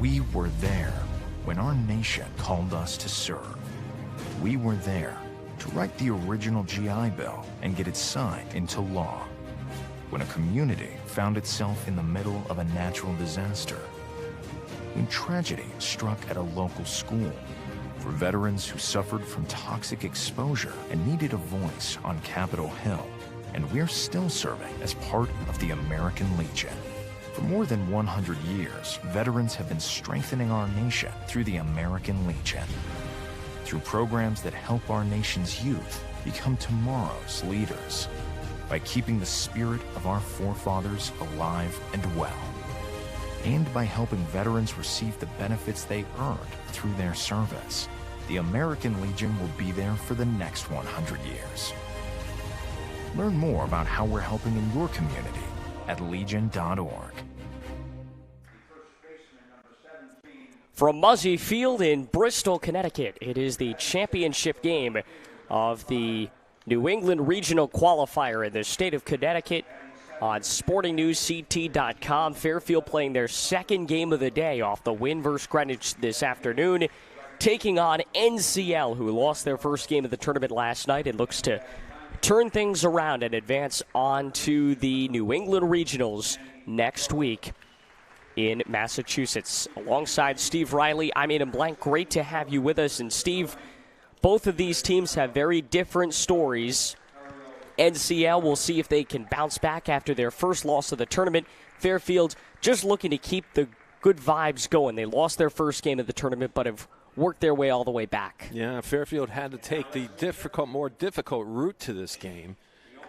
We were there when our nation called us to serve. We were there to write the original GI Bill and get it signed into law. When a community found itself in the middle of a natural disaster. When tragedy struck at a local school. For veterans who suffered from toxic exposure and needed a voice on Capitol Hill. And we're still serving as part of the American Legion. For more than 100 years, veterans have been strengthening our nation through the American Legion. Through programs that help our nation's youth become tomorrow's leaders. By keeping the spirit of our forefathers alive and well. And by helping veterans receive the benefits they earned through their service. The American Legion will be there for the next 100 years. Learn more about how we're helping in your community at legion.org. From Muzzy Field in Bristol, Connecticut, it is the championship game of the New England Regional Qualifier in the state of Connecticut on SportingNewsCT.com. Fairfield playing their second game of the day off the win versus Greenwich this afternoon, taking on NCL, who lost their first game of the tournament last night and looks to turn things around and advance on to the New England Regionals next week in Massachusetts. Alongside Steve Riley, I'm Adam Blank. Great to have you with us. And Steve, both of these teams have very different stories. NCL, we'll see if they can bounce back after their first loss of the tournament. Fairfield just looking to keep the good vibes going. They lost their first game of the tournament, but have worked their way all the way back. Yeah, Fairfield had to take the more difficult route to this game.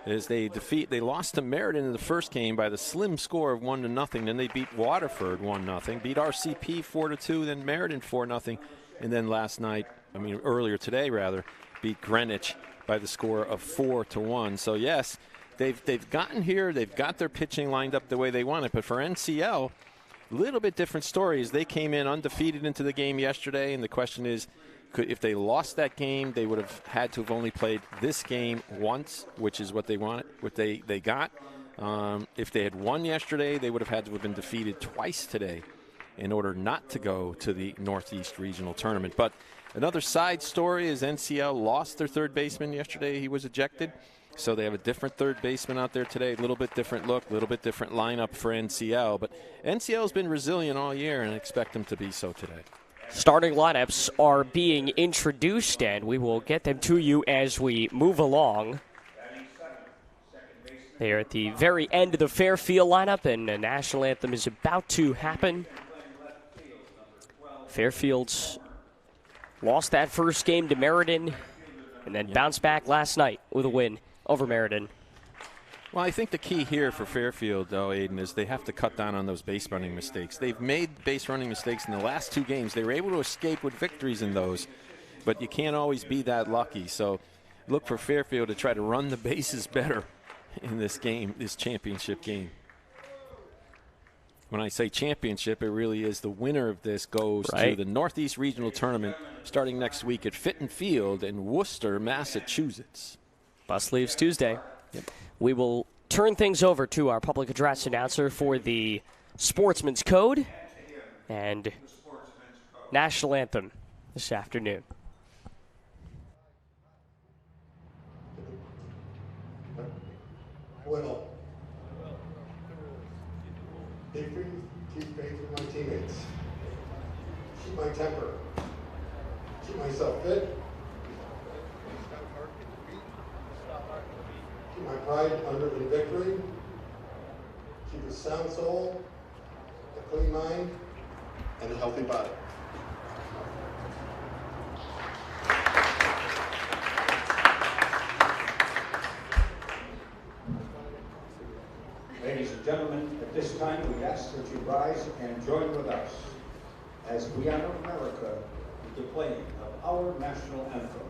As they lost to Meriden in the first game by the slim score of 1-0. Then they beat Waterford 1-0, beat RCP 4-2, then Meriden 4-0, and then earlier today beat Greenwich by the score of 4-1. So yes, they've gotten here. They've got their pitching lined up the way they want it. But for NCL, a little bit different story. As they came in undefeated into the game yesterday, and the question is, if they lost that game, they would have had to have only played this game once, which is what they wanted, what they got. If they had won yesterday, they would have had to have been defeated twice today in order not to go to the Northeast Regional Tournament. But another side story is NCL lost their third baseman yesterday. He was ejected. So they have a different third baseman out there today, a little bit different look, a little bit different lineup for NCL. But NCL has been resilient all year, and I expect them to be so today. Starting lineups are being introduced, and we will get them to you as we move along. They are at the very end of the Fairfield lineup, and the national anthem is about to happen. Fairfield's lost that first game to Meriden, and then bounced back last night with a win over Meriden. Well, I think the key here for Fairfield, though, Aiden, is they have to cut down on those base running mistakes. They've made base running mistakes in the last two games. They were able to escape with victories in those, but you can't always be that lucky. So look for Fairfield to try to run the bases better in this game, this championship game. When I say championship, it really is the winner of this goes to the Northeast Regional Tournament starting next week at Fitton Field in Worcester, Massachusetts. Bus leaves Tuesday. Yep. We will turn things over to our public address announcer for the Sportsman's Code and National Anthem this afternoon. Well, keep faith with my teammates. Keep my temper. Keep myself fit. Keep my pride under in victory. Keep a sound soul, a clean mind, and a healthy body. Ladies and gentlemen, at this time we ask that you rise and join with us as we honor America with the playing of our national anthem.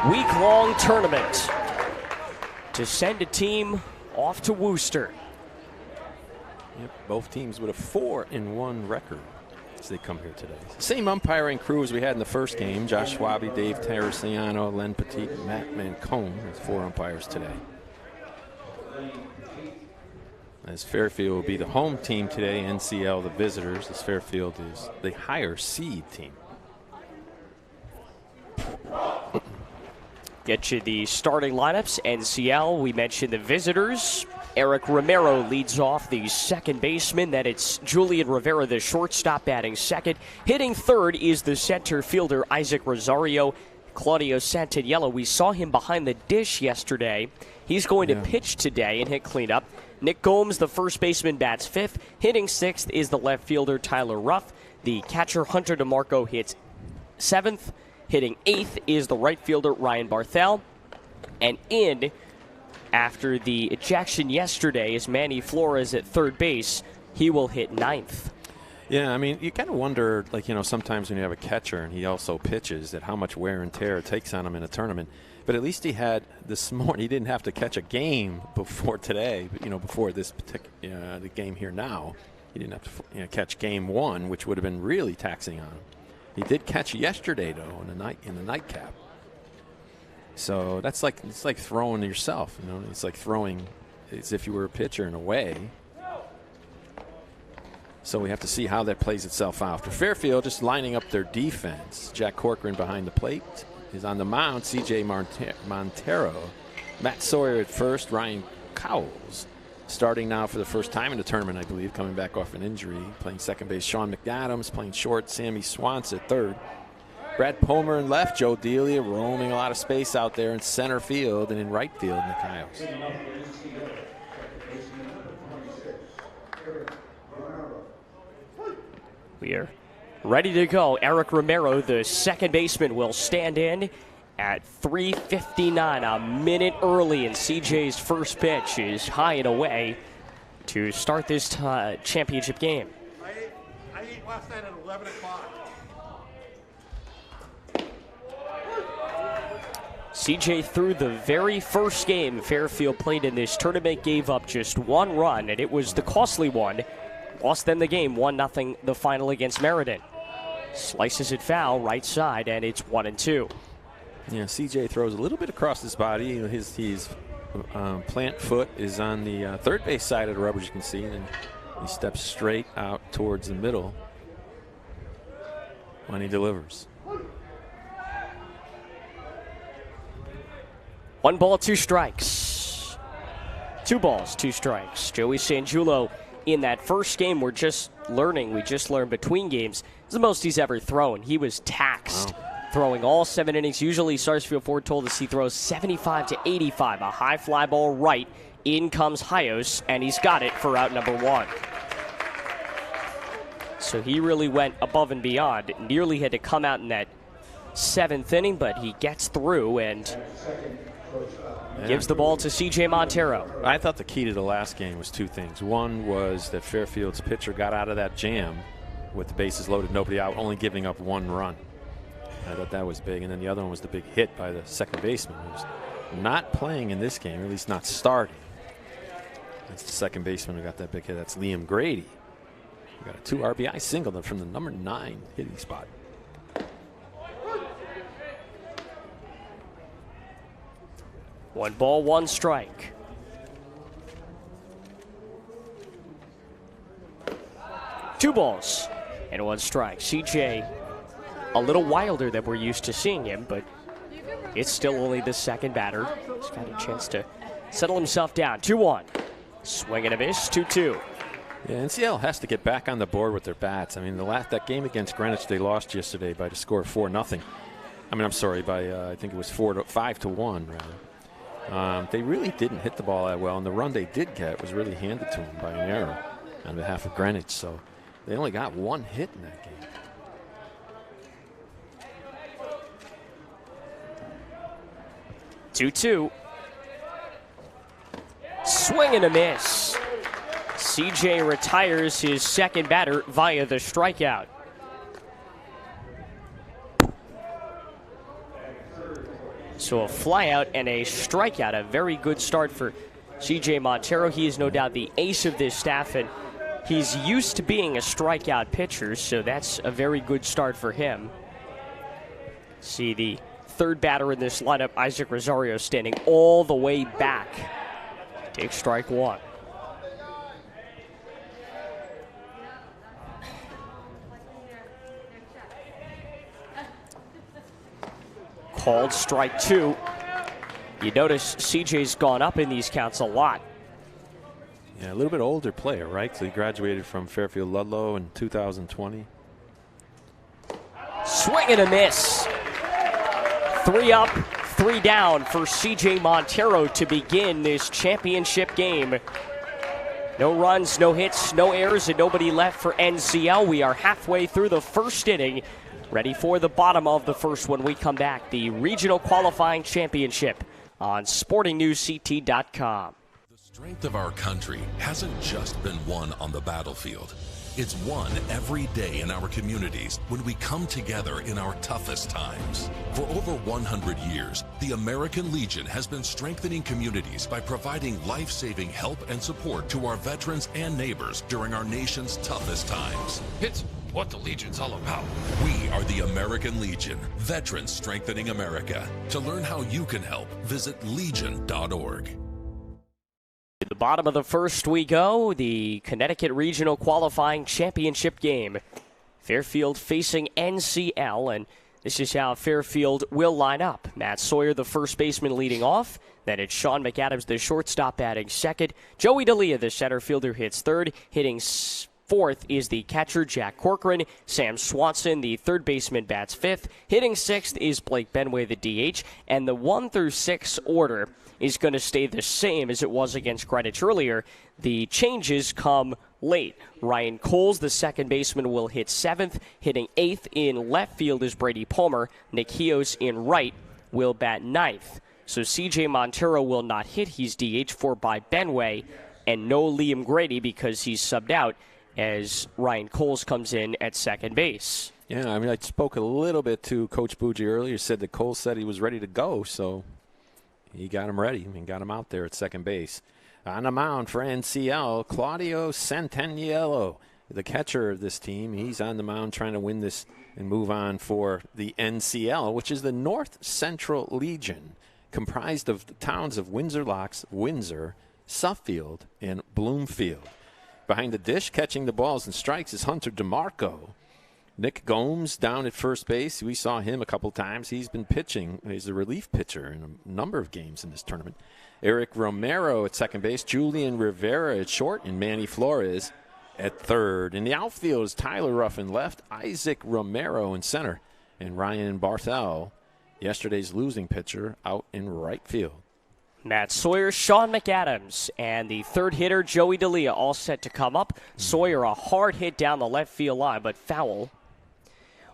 week-long tournament to send a team off to Worcester. Yep, both teams with a 4-1 record as they come here today. Same umpiring crew as we had in the first game. Josh Schwabe, Dave Teresiano, Len Petit, and Matt Mancone as 4 umpires today. As Fairfield will be the home team today, NCL the visitors, as Fairfield is the higher seed team. Get you the starting lineups. NCL, we mentioned the visitors. Eric Romero leads off, the second baseman. Then it's Julian Rivera, the shortstop, batting second. Hitting third is the center fielder, Isaac Rosario. Claudio Santaniello, we saw him behind the dish yesterday. He's going to pitch today and hit cleanup. Nick Gomes, the first baseman, bats fifth. Hitting sixth is the left fielder, Tyler Ruff. The catcher, Hunter DeMarco, hits seventh. Hitting eighth is the right fielder, Ryan Barthel. And in after the ejection yesterday is Manny Flores at third base. He will hit ninth. Yeah, I mean, you kind of wonder, like, sometimes when you have a catcher and he also pitches, that how much wear and tear it takes on him in a tournament. But at least he had this morning, he didn't have to catch a game before today, before this particular the game here now. He didn't have to catch game one, which would have been really taxing on him. He did catch yesterday, though, in the nightcap. So it's like throwing yourself. It's like throwing as if you were a pitcher in a way. So we have to see how that plays itself out. For Fairfield, just lining up their defense. Jack Corcoran behind the plate is on the mound. C.J. Montero, Matt Sawyer at first. Ryan Cowles starting now for the first time in the tournament, I believe, coming back off an injury. Playing second base, Sean McAdams. Playing short, Sammy Swans at third. Brad Palmer in left, Joe Delia roaming a lot of space out there in center field, and in right field, Nick Hiles. We are ready to go. Eric Romero, the second baseman, will stand in at 3:59, a minute early, and CJ's first pitch is high and away to start this championship game. I ate last night at 11 o'clock. CJ, through the very first game Fairfield played in this tournament, gave up just one run, and it was the costly one. Lost them the game, 1-0 the final against Meriden. Slices it foul, right side, and it's 1-2. Yeah, CJ throws a little bit across his body. His plant foot is on the third base side of the rubber, as you can see, and he steps straight out towards the middle when he delivers. 1 ball, 2 strikes. 2 balls, 2 strikes. Joey Sangiulo in that first game, we just learned between games, it's the most he's ever thrown. He was taxed throwing all 7 innings. Usually Sarsfield Ford told us he throws 75 to 85. A high fly ball right. In comes Hios, and he's got it for out number 1. So he really went above and beyond. Nearly had to come out in that 7th inning, but he gets through and gives the ball to C.J. Montero. I thought the key to the last game was 2 things. One was that Fairfield's pitcher got out of that jam with the bases loaded, nobody out, only giving up 1 run. I thought that was big. And then the other one was the big hit by the second baseman, who's not playing in this game, or at least not starting. That's the second baseman who got that big hit. That's Liam Grady. We got a 2 RBI single from the number 9 hitting spot. One ball, 1 strike. Two balls and 1 strike. CJ a little wilder than we're used to seeing him, but it's still only the second batter. He's got a chance to settle himself down. 2-1. Swing and a miss, 2-2. Yeah, NCL has to get back on the board with their bats. I mean, that game against Greenwich, they lost yesterday by the score of 4-0. I mean, I'm sorry, by I think it was 5-1 rather. They really didn't hit the ball that well, and the run they did get was really handed to them by an error on behalf of Greenwich. So they only got 1 hit in that game. Two. Swing and a miss. CJ retires his second batter via the strikeout. So a flyout and a strikeout, a very good start for C.J. Montero. He is no doubt the ace of this staff, and he's used to being a strikeout pitcher, so that's a very good start for him. See the third batter in this lineup, Isaac Rosario, standing all the way back. Take strike one. Called strike two. You notice CJ's gone up in these counts a lot. Yeah, a little bit older player, right? So he graduated from Fairfield Ludlow in 2020. Swing and a miss. 3 up, 3 down for C.J. Montero to begin this championship game. No runs, no hits, no errors, and nobody left for NCL. We are halfway through the first inning, ready for the bottom of the first when we come back. The regional qualifying championship on SportingNewsCT.com. The strength of our country hasn't just been won on the battlefield. It's won every day in our communities when we come together in our toughest times. For over 100 years, the American Legion has been strengthening communities by providing life-saving help and support to our veterans and neighbors during our nation's toughest times. It's what the Legion's all about. We are the American Legion, veterans strengthening America. To learn how you can help, visit legion.org. At the bottom of the first we go, the Connecticut Regional Qualifying Championship game. Fairfield facing NCL, and this is how Fairfield will line up. Matt Sawyer, the first baseman, leading off. Then it's Sean McAdams, the shortstop, batting second. Joey D'Elia, the center fielder, hits third. Hitting fourth is the catcher, Jack Corcoran. Sam Swanson, the third baseman, bats fifth. Hitting sixth is Blake Benway, the DH. And the 1 through 6 order is going to stay the same as it was against Greenwich earlier. The changes come late. Ryan Coles, the second baseman, will hit seventh. Hitting eighth in left field is Brady Palmer. Nick Hios in right will bat ninth. So C.J. Montero will not hit. He's DH for by Benway. And no Liam Grady because he's subbed out as Ryan Coles comes in at second base. Yeah, I mean, I spoke a little bit to Coach Bougie earlier. Said that Coles said he was ready to go, so he got him ready. I mean, got him out there at second base. On the mound for NCL, Claudio Santaniello, the catcher of this team. He's on the mound trying to win this and move on for the NCL, which is the North Central Legion, comprised of the towns of Windsor Locks, Windsor, Suffield, and Bloomfield. Behind the dish, catching the balls and strikes, is Hunter DeMarco. Nick Gomes down at first base. We saw him a couple times. He's been pitching. He's a relief pitcher in a number of games in this tournament. Eric Romero at second base. Julian Rivera at short. And Manny Flores at third. In the outfield is Tyler Ruffin left. Isaac Romero in center. And Ryan Barthel, yesterday's losing pitcher, out in right field. Matt Sawyer, Sean McAdams, and the third hitter, Joey D'Elia, all set to come up. Sawyer, a hard hit down the left field line, but foul.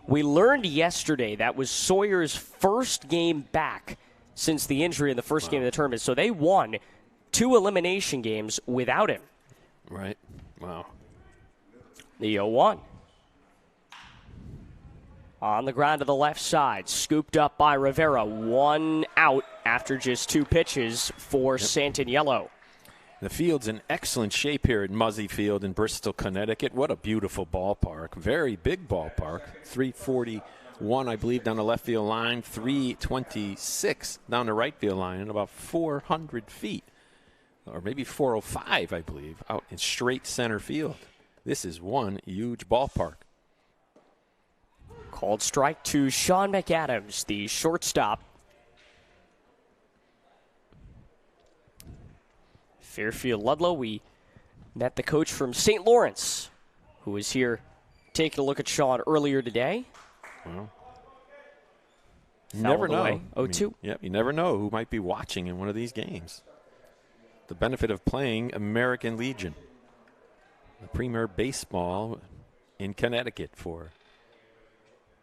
We learned yesterday that was Sawyer's first game back since the injury in the first game of the tournament. So they won 2 elimination games without him. Right. Wow. The 0-1. On the ground to the left side, scooped up by Rivera. 1 out after just 2 pitches for Santaniello. The field's in excellent shape here at Muzzy Field in Bristol, Connecticut. What a beautiful ballpark. Very big ballpark. 341, I believe, down the left field line. 326 down the right field line, and about 400 feet, or maybe 405, I believe, out in straight center field. This is one huge ballpark. Called strike to Sean McAdams, the shortstop. Fairfield Ludlow, we met the coach from St. Lawrence, who was here taking a look at Sean earlier today. Well, you Foul never know. away. 0-2. You never know who might be watching in one of these games. The benefit of playing American Legion, the premier baseball in Connecticut for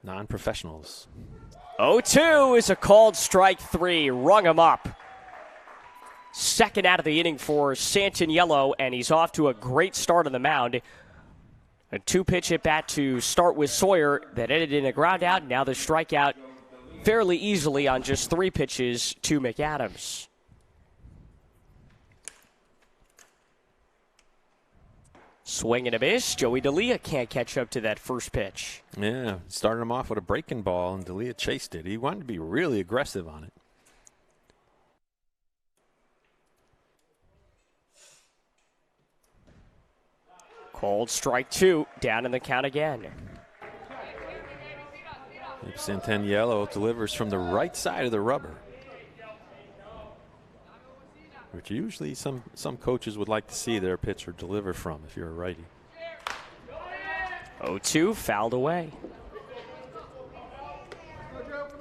non-professionals. 0-2 is a called strike 3. Rung him up. Second out of the inning for Santaniello, and he's off to a great start on the mound. A 2-pitch at bat to start with Sawyer that ended in a ground out. Now the strikeout fairly easily on just 3 pitches to McAdams. Swing and a miss. Joey D'Elia can't catch up to that first pitch. Yeah, started him off with a breaking ball, and D'Elia chased it. He wanted to be really aggressive on it. Called strike 2, down in the count again. Santaniello delivers from the right side of the rubber, which usually some coaches would like to see their pitcher deliver from if you're a righty. 0-2, fouled away.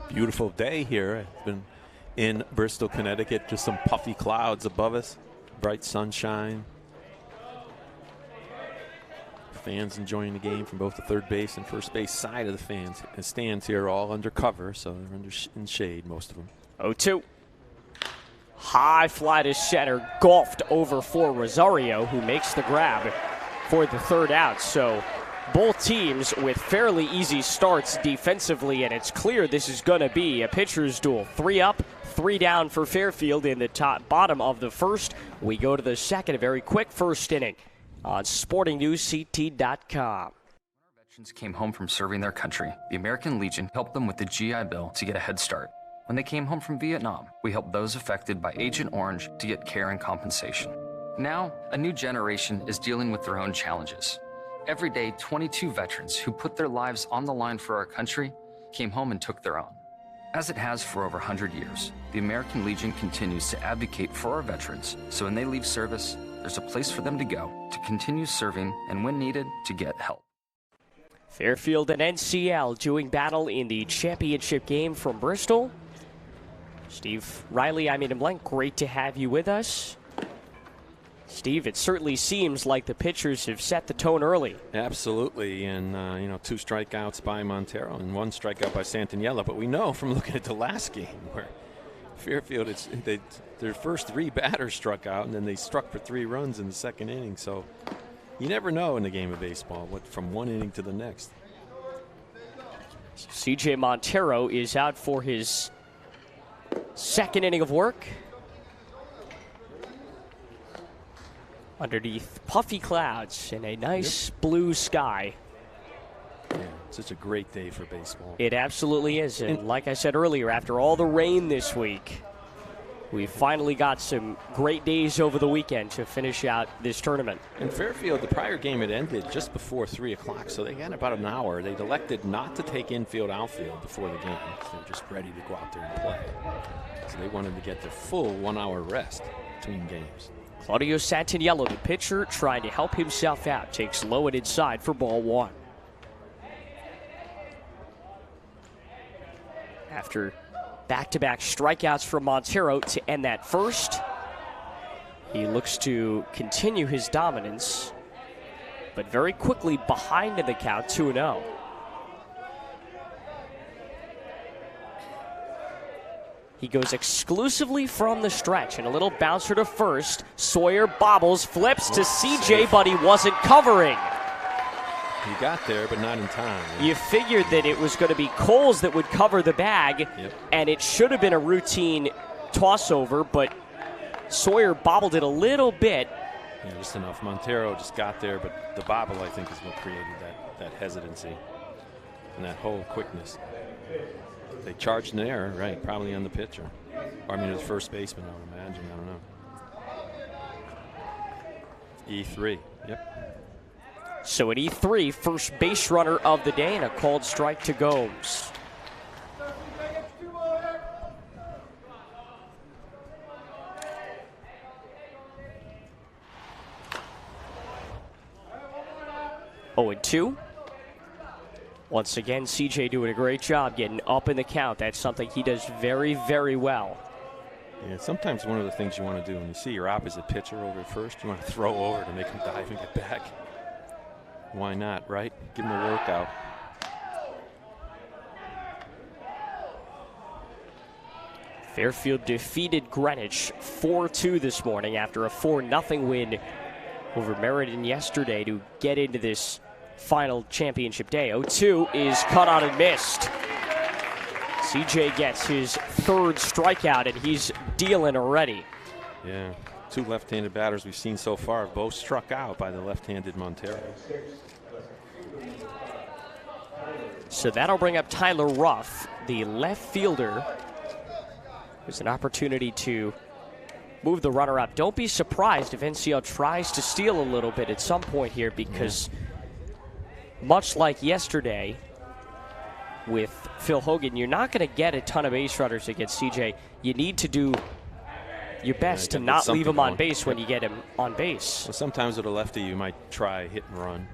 Beautiful day here. It's been in Bristol, Connecticut. Just some puffy clouds above us, bright sunshine. Fans enjoying the game from both the third base and first base side of the fans. And stands here are all under cover, so they're in shade, most of them. 0-2. High fly to center, golfed over for Rosario, who makes the grab for the third out. So both teams with fairly easy starts defensively, and it's clear this is going to be a pitcher's duel. 3 up, 3 down for Fairfield in the bottom of the first. We go to the second, a very quick first inning on SportingNewsCT.com. Veterans came home from serving their country. The American Legion helped them with the GI Bill to get a head start. When they came home from Vietnam, we helped those affected by Agent Orange to get care and compensation. Now, a new generation is dealing with their own challenges. Every day, 22 veterans who put their lives on the line for our country came home and took their own. As it has for over 100 years, the American Legion continues to advocate for our veterans, so when they leave service, there's a place for them to go to continue serving and, when needed, to get help. Fairfield and NCL doing battle in the championship game from Bristol. Steve Riley, I'm Adam Blank. Great to have you with us. Steve, it certainly seems like the pitchers have set the tone early. Absolutely, and 2 strikeouts by Montero and 1 strikeout by Santaniello. But we know from looking at the last game where Fairfield, their first 3 batters struck out, and then they struck for 3 runs in the second inning. So you never know in the game of baseball what from one inning to the next. C.J. Montero is out for his second inning of work. Underneath puffy clouds and a nice blue sky. Yeah, such a great day for baseball. It absolutely is. And like I said earlier, after all the rain this week, we finally got some great days over the weekend to finish out this tournament. In Fairfield, the prior game had ended just before 3 o'clock, so they got about an hour. They'd elected not to take infield, outfield before the game. So they were just ready to go out there and play. So they wanted to get the full 1-hour rest between games. Claudio Santaniello, the pitcher, trying to help himself out. Takes low and inside for ball 1. After back-to-back strikeouts from Montero to end that first, he looks to continue his dominance, but very quickly behind in the count, 2-0. He goes exclusively from the stretch, and a little bouncer to first. Sawyer bobbles, flips to CJ, but he wasn't covering. He got there, but not in time. You figured that it was going to be Coles that would cover the bag, and it should have been a routine toss-over, but Sawyer bobbled it a little bit. Yeah, just enough. Montero just got there, but the bobble, I think, is what created that hesitancy and that whole quickness. They charged an error, right, probably on the pitcher. Or, I mean, the first baseman, I would imagine. I don't know. E3, yep. So an E3, first base runner of the day, and a called strike to Gomes. Oh, and 2. Once again, CJ doing a great job getting up in the count. That's something he does very, very well. Yeah, sometimes one of the things you want to do when you see your opposite pitcher over at first, you want to throw over to make him dive and get back. Why not, right? Give him a workout. Fairfield defeated Greenwich 4-2 this morning after a 4-0 win over Meriden yesterday to get into this final championship day. 0-2 is cut on and missed. CJ gets his third strikeout, and he's dealing already. Yeah, 2 left-handed batters we've seen so far have both struck out by the left-handed Montero. So that'll bring up Tyler Ruff, the left fielder. There's an opportunity to move the runner up. Don't be surprised if NCL tries to steal a little bit at some point here, because much like yesterday with Phil Hogan, you're not going to get a ton of base runners against CJ. You need to do your best to not leave him on base when you get him on base. Well, sometimes with a lefty, you might try hit and run,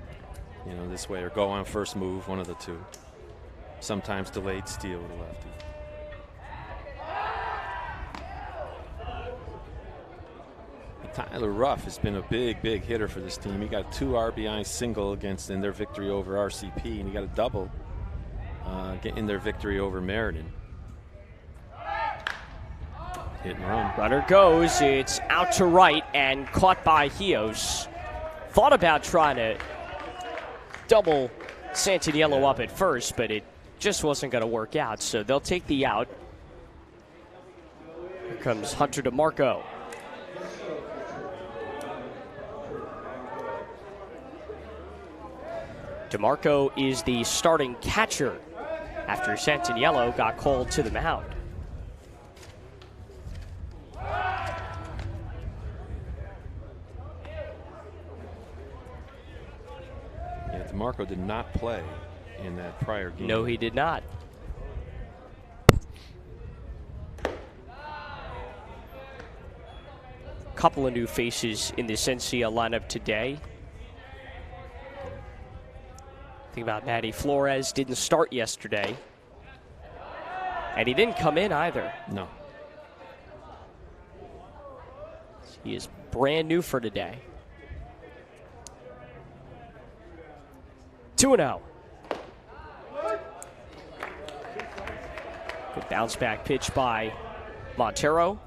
this way, or go on first move, one of the two. Sometimes delayed steal with a lefty. Tyler Ruff has been a big hitter for this team. He got 2 RBI single in their victory over RCP, and he got a double in their victory over Meriden. Hit and run. Runner goes. It's out to right and caught by Hios. Thought about trying to double Santaniello up at first, but it just wasn't going to work out. So they'll take the out. Here comes Hunter DeMarco. DeMarco is the starting catcher after Santaniello got called to the mound. Yeah, DeMarco did not play in that prior game. No, he did not. Couple of new faces in this NCL lineup today. Think about Matty Flores, didn't start yesterday. And he didn't come in either. No. He is brand new for today. 2-0. Good bounce back pitch by Montero.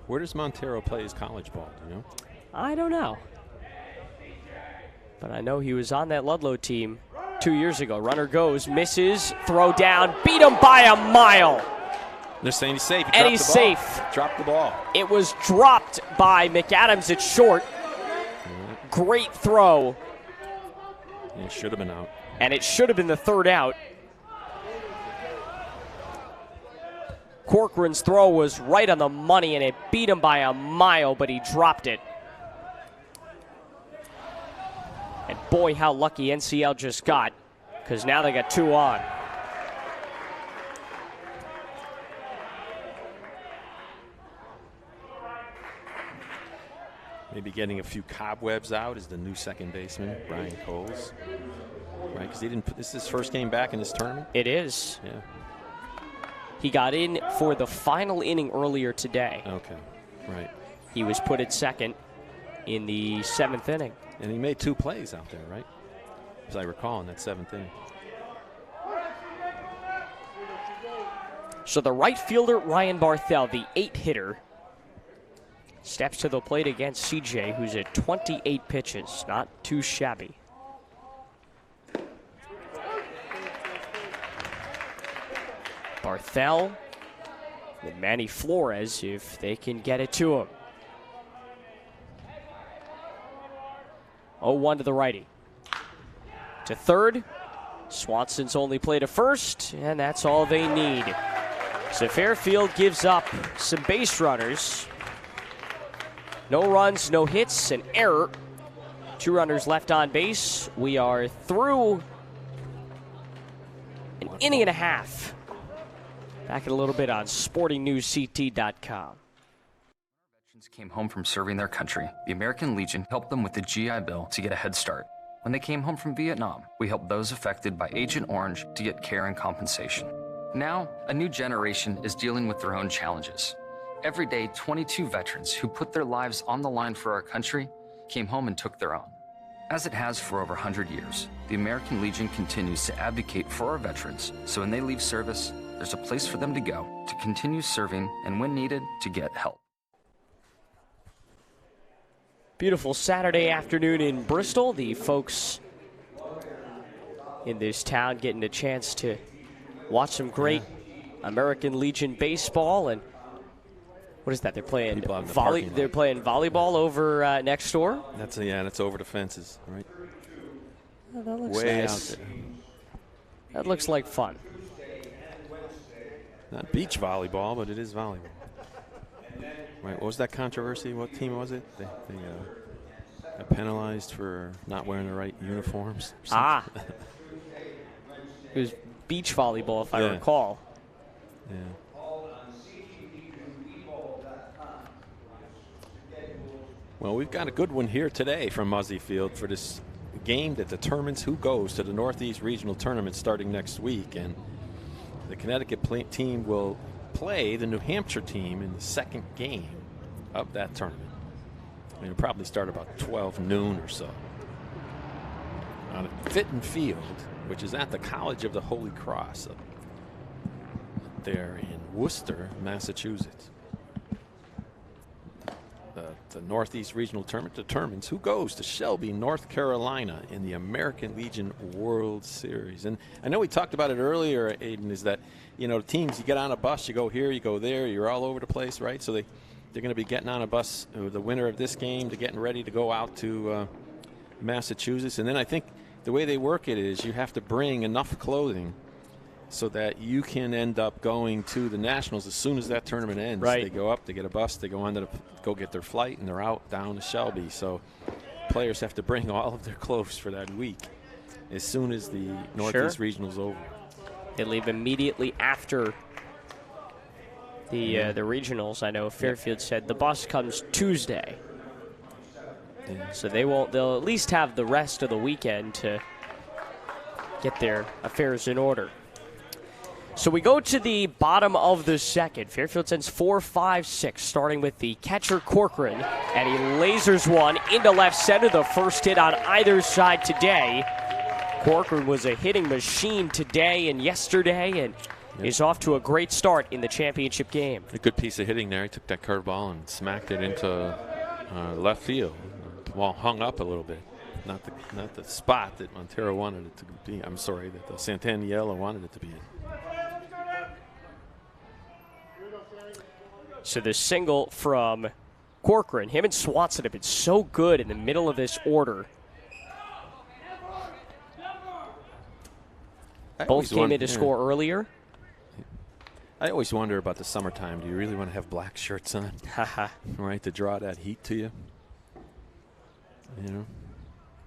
Where does Montero play his college ball, do you know? I don't know. But I know he was on that Ludlow team 2 years ago. Runner goes, misses, throw down, beat him by a mile. They're saying he's safe. And he's safe. Dropped the ball. It was dropped by McAdams at short. Great throw. It should have been out. And it should have been the third out. Corcoran's throw was right on the money, and it beat him by a mile, but he dropped it. And boy, how lucky NCL just got, because now they got 2 on. Maybe getting a few cobwebs out is the new second baseman, Brian Coles. Right, because this is his first game back in this tournament? It is. Yeah. He got in for the final inning earlier today. Okay, right. He was put at second in the 7th inning. And he made 2 plays out there, right? As I recall, in that 7th inning. So the right fielder, Ryan Barthel, the 8-hitter, steps to the plate against CJ, who's at 28 pitches. Not too shabby. Barthel and Manny Flores, if they can get it to him. 0-1 to the righty. To third. Swanson's only play to first, and that's all they need. So Fairfield gives up some base runners. No runs, no hits, an error. 2 runners left on base. We are through an inning and a half. Back in a little bit on SportingNewsCT.com. Veterans came home from serving their country. The American Legion helped them with the GI Bill to get a head start. When they came home from Vietnam, we helped those affected by Agent Orange to get care and compensation. Now, a new generation is dealing with their own challenges. Every day, 22 veterans who put their lives on the line for our country came home and took their own. As it has for over 100 years, the American Legion continues to advocate for our veterans, so when they leave service, there's a place for them to go to continue serving and, when needed, to get help. Beautiful Saturday afternoon in Bristol. The folks in this town getting a chance to watch some great American Legion baseball, and what is that? They're playing They're playing volleyball over next door. That's over the fences, right? Oh, that looks way nice. out there. That looks like fun. Not beach volleyball, but it is volleyball. Right? What was that controversy? What team was it? They got penalized for not wearing the right uniforms. It was beach volleyball, if I recall. Yeah. Well, we've got a good one here today from Muzzy Field for this game that determines who goes to the Northeast Regional Tournament starting next week. And the Connecticut team will play the New Hampshire team in the second game of that tournament. And it'll probably start about 12 noon or so on Fitton Field, which is at the College of the Holy Cross up there in Worcester, Massachusetts. The Northeast Regional Tournament determines who goes to Shelby, North Carolina in the American Legion World Series. And I know we talked about it earlier, Aiden, is that, the teams, you get on a bus, you go here, you go there, you're all over the place, right? So they're going to be getting on a bus, the winner of this game, to getting ready to go out to Massachusetts. And then I think the way they work it is you have to bring enough clothing so that you can end up going to the Nationals as soon as that tournament ends. Right. They go up, they get a bus, they go get their flight, and they're out down to Shelby. So players have to bring all of their clothes for that week as soon as the Northeast Regional's over. They leave immediately after the regionals. I know Fairfield said the bus comes Tuesday. Yeah. So they'll at least have the rest of the weekend to get their affairs in order. So we go to the bottom of the second. Fairfield sends 4-5-6, starting with the catcher Corcoran, and he lasers one into left center, the first hit on either side today. Corcoran was a hitting machine today and yesterday, and is off to a great start in the championship game. A good piece of hitting there. He took that curveball and smacked it into left field. The ball hung up a little bit. Not the spot that Montero wanted it to be. I'm sorry, that the Santaniello wanted it to be in. So the single from Corcoran, him and Swanson have been so good in the middle of this order. Both came in to score earlier. I always wonder about the summertime. Do you really want to have black shirts on? Right, to draw that heat to you?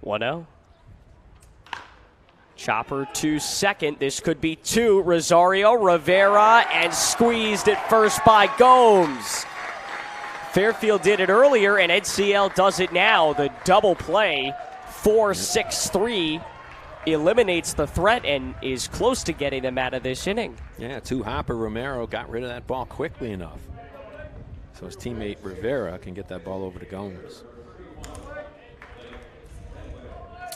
1-0. Chopper to second. This could be two. Rosario, Rivera, and squeezed at first by Gomes. Fairfield did it earlier, and NCL does it now. The double play, 4-6-3, eliminates the threat and is close to getting them out of this inning. Yeah, two-hopper Romero got rid of that ball quickly enough, so his teammate Rivera can get that ball over to Gomes.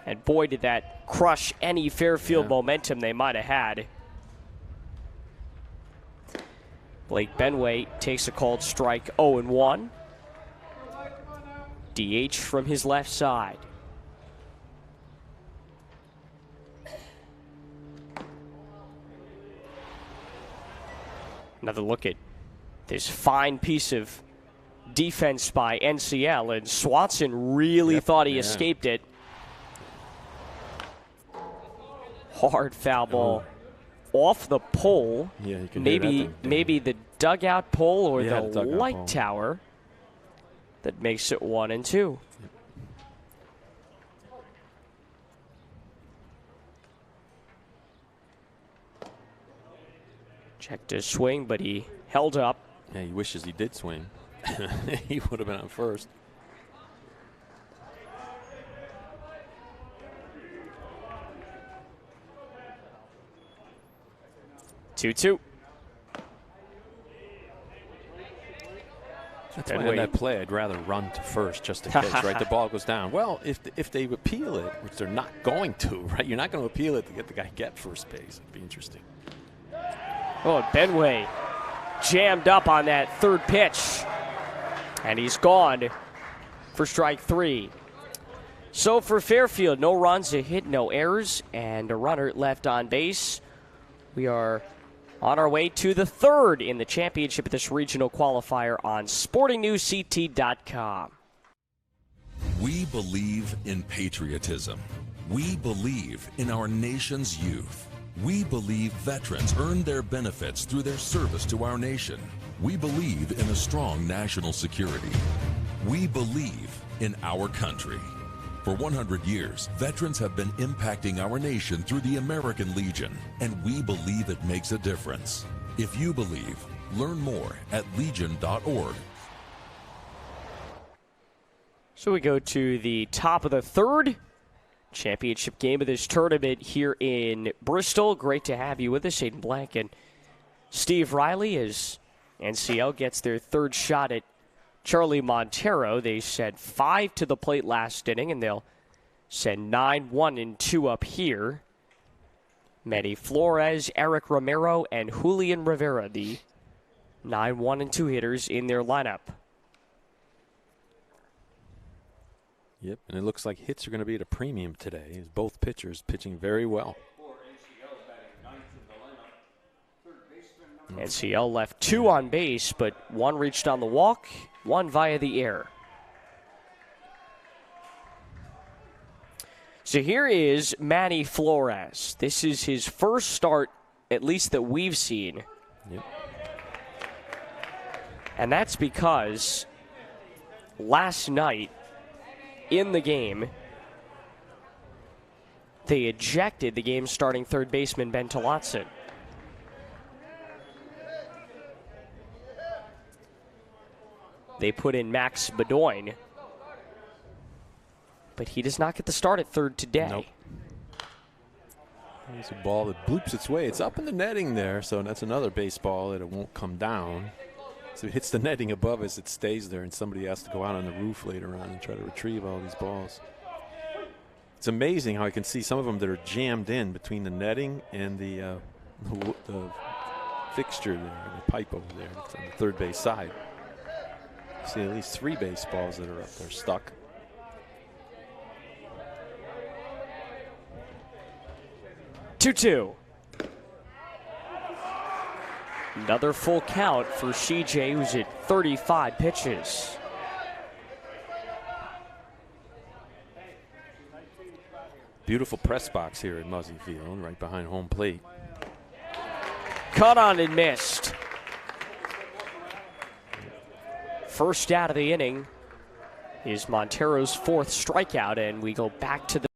And boy, did that crush any Fairfield momentum they might have had. Blake Benway takes a called strike, 0-1. DH from his left side. Another look at this fine piece of defense by NCL, and Swanson really thought he escaped it. Hard foul ball off the pole. Yeah, you can maybe the dugout pole or the light pole. Tower that makes it 1-2. Checked his swing, but he held up. Yeah, he wishes he did swing. He would have been on first. Two-two. That's why on that play, I'd rather run to first just in case, right? The ball goes down. Well, if they appeal it, which they're not going to, right? You're not going to appeal it to get the guy get first base. It'd be interesting. Oh, Benway jammed up on that third pitch, and he's gone for strike three. So for Fairfield, no runs, a hit, no errors, and a runner left on base. We are On our way to the third in the championship of this regional qualifier on SportingNewsCT.com. We believe in patriotism. We believe in our nation's youth. We believe veterans earn their benefits through their service to our nation. We believe in a strong national security. We believe in our country. For 100 years, veterans have been impacting our nation through the American Legion, and we believe it makes a difference. If you believe, learn more at legion.org. So we go to the top of the third championship game of this tournament here in Bristol. Great to have you with us, Aiden Blank and Steve Riley, as NCL gets their third shot at Charlie Montero. They sent 5 to the plate last inning, and they'll send 9, 1, and 2 up here. Manny Flores, Eric Romero, and Julian Rivera, the 9, 1, and 2 hitters in their lineup. Yep, and it looks like hits are going to be at a premium today, as both pitchers pitching very well. NCL left 2 on base, but 1 reached on the walk, 1 via the air. So here is Manny Flores. This is his first start, at least that we've seen. Yep. And that's because last night in the game, they ejected the game starting third baseman Ben Tolotson. They put in Max Bedoin, but he does not get the start at third today. Nope. There's a ball that bloops its way. It's up in the netting there, so that's another baseball that it won't come down. So it hits the netting above as it stays there, and somebody has to go out on the roof later on and try to retrieve all these balls. It's amazing how I can see some of them that are jammed in between the netting and the fixture there, the pipe over there. It's on the third base side. See at least 3 baseballs that are up there stuck. Two. Another full count for CJ, who's at 35 pitches. Beautiful press box here at Muzzy Field, right behind home plate. Caught on and missed. First out of the inning is Montero's 4th strikeout, and we go back to the.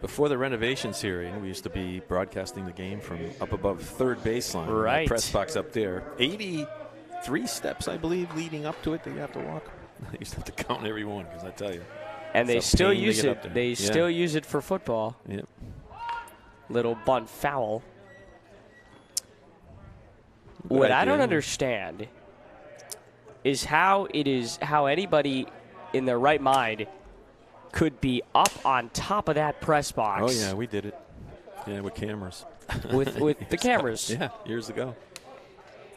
Before the renovations here, we used to be broadcasting the game from up above third baseline. Right. Press box up there. 83 steps, I believe, leading up to it that you have to walk. I used to have to count every one, because I tell you. And they still use it. They still use it for football. Yep. Little bunt foul. What I don't understand is how anybody in their right mind could be up on top of that press box. Oh, yeah, we did it. Yeah, with cameras. With the cameras. Yeah, years ago.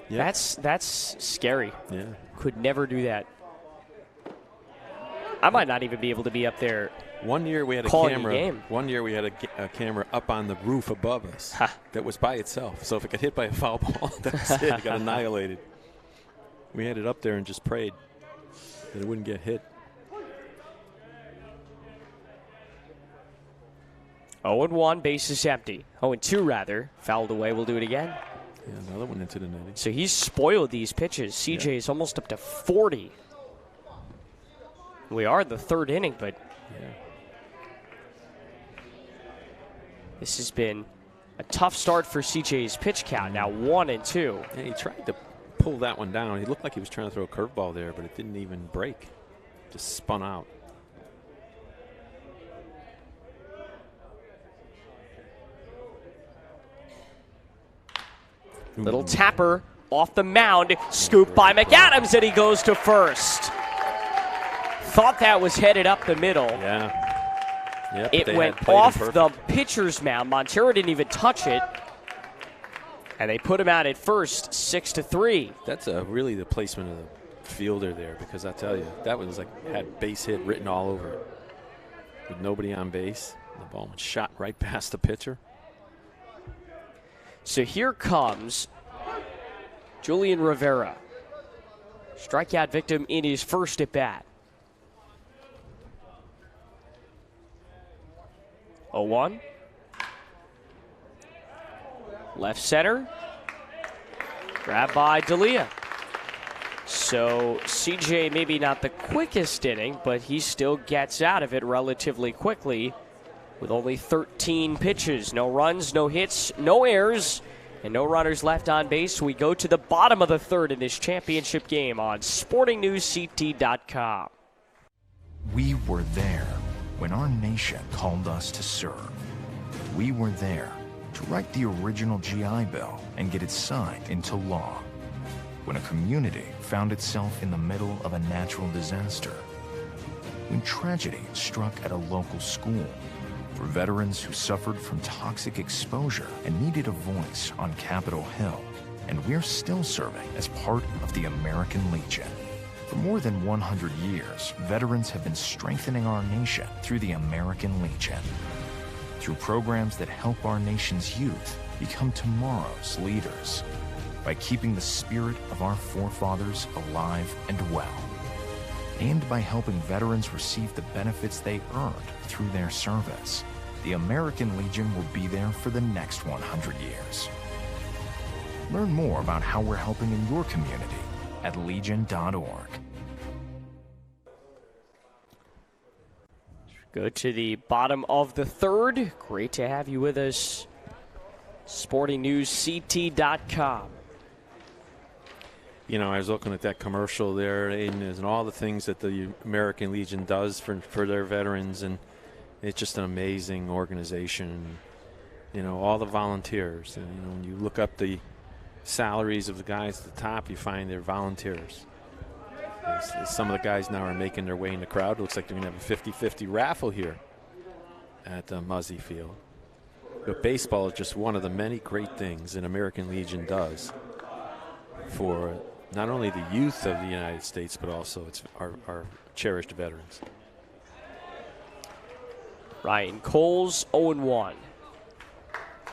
Yep. That's scary. Yeah. Could never do that. I might not even be able to be up there. One year we had a camera. One year we had a camera up on the roof above us that was by itself. So if it got hit by a foul ball, that's it. It got annihilated. We had it up there and just prayed that it wouldn't get hit. 0-1, bases empty. 0-2 rather. Fouled away. We'll do it again. Yeah, another one into the netting. So he's spoiled these pitches. CJ is almost up to 40. We are in the third inning, but this has been a tough start for CJ's pitch count. Now 1-2. Yeah, he tried to pull that one down. He looked like he was trying to throw a curveball there, but it didn't even break. Just spun out. Little tapper off the mound, scooped by McAdams, and he goes to first. Thought that was headed up the middle. Yeah. Yep, it went off the pitcher's mound. Montero didn't even touch it. And they put him out at first, 6-3. That's really the placement of the fielder there, because I tell you, that was like had base hit written all over it. With nobody on base, the ball went shot right past the pitcher. So here comes Julian Rivera. Strikeout victim in his first at bat. 0-1. Left center. Grabbed by D'Elia. So CJ maybe not the quickest inning, but he still gets out of it relatively quickly with only 13 pitches. No runs, no hits, no errors, and no runners left on base. We go to the bottom of the third in this championship game on SportingNewsCT.com. We were there when our nation called us to serve. We were there to write the original GI Bill and get it signed into law. When a community found itself in the middle of a natural disaster. When tragedy struck at a local school. For veterans who suffered from toxic exposure and needed a voice on Capitol Hill. And we're still serving as part of the American Legion. For more than 100 years, veterans have been strengthening our nation through the American Legion. Through programs that help our nation's youth become tomorrow's leaders. By keeping the spirit of our forefathers alive and well. And by helping veterans receive the benefits they earned through their service. The American Legion will be there for the next 100 years. Learn more about how we're helping in your community at legion.org. Go to the bottom of the third. Great to have you with us. SportingNewsCT.com. You know, I was looking at that commercial there, Aiden, and all the things that the American Legion does for their veterans, and it's just an amazing organization. You know, all the volunteers. And, you know, when you look up the salaries of the guys at the top, you find they're volunteers. Some of the guys now are making their way in the crowd. It looks like they're going to have a 50-50 raffle here at Muzzy Field. But baseball is just one of the many great things an American Legion does for not only the youth of the United States, but also our cherished veterans. Ryan Coles, 0-1.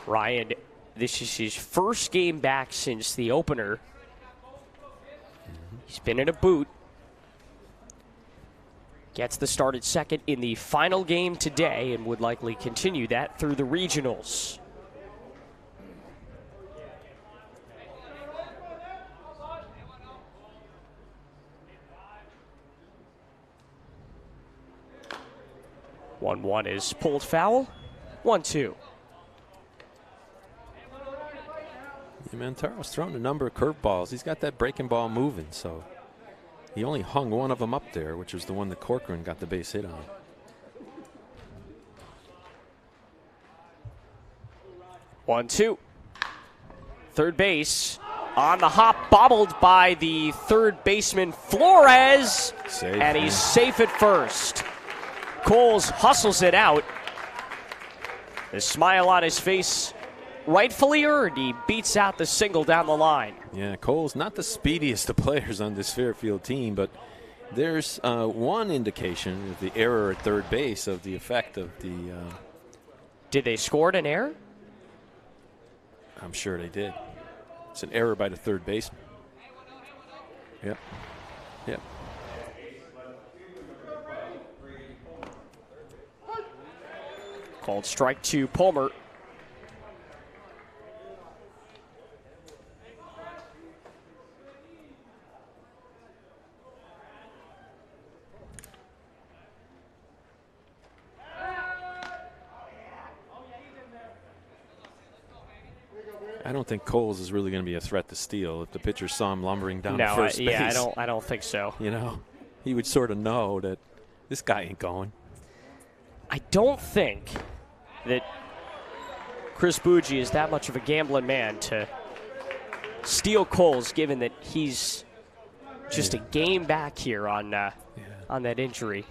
Ryan, this is his first game back since the opener. He's been in a boot. Gets the start at second in the final game today and would likely continue that through the regionals. One is pulled foul. 1-2. Mantaro's thrown a number of curveballs. He's got that breaking ball moving, so he only hung one of them up there, which was the one that Corcoran got the base hit on. 1-2. Third base on the hop, bobbled by the third baseman Flores, Safe, and he's safe at first. Coles hustles it out. The smile on his face rightfully earned. He beats out the single down the line. Yeah, Cole's not the speediest of players on this Fairfield team, but there's one indication of the error at third base of the effect of the... Did they score an error? I'm sure they did. It's an error by the third baseman. Yep. Yep. Called strike to Palmer. I don't think Coles is really going to be a threat to steal if the pitcher saw him lumbering down to first base. Yeah, I don't think so. You know, he would sort of know that this guy ain't going. I don't think that Chris Bougie is that much of a gambling man to steal Coles, given that he's just a game back here on that injury.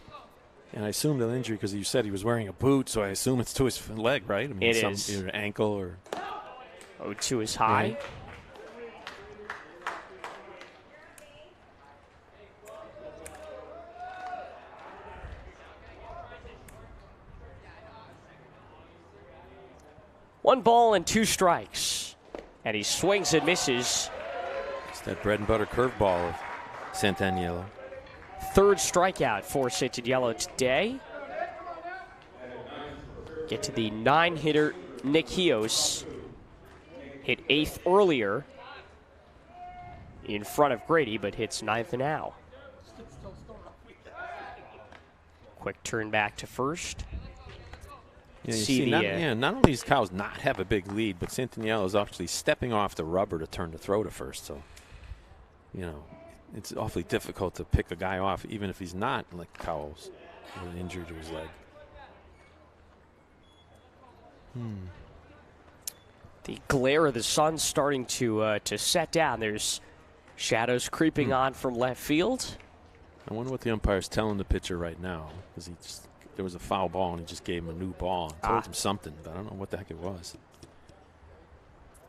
And I assume the injury because you said he was wearing a boot, so I assume it's to his leg, right? I mean, it is. Either ankle or... 0-2 is high. Right. One ball and two strikes. And he swings and misses. It's that bread and butter curveball of Santaniello. Third strikeout for Santaniello today. Get to the 9-hitter Nick Hios. Hit 8th earlier in front of Grady, but hits 9th now. Quick turn back to first. Yeah, not only does Cows not have a big lead, but Santaniello is actually stepping off the rubber to turn to throw to first. So, you know, it's awfully difficult to pick a guy off, even if he's not like Cowles with an injury to his leg. The glare of the sun starting to set down. There's shadows creeping on from left field. I wonder what the umpire's telling the pitcher right now, because there was a foul ball and he just gave him a new ball and told him something, but I don't know what the heck it was.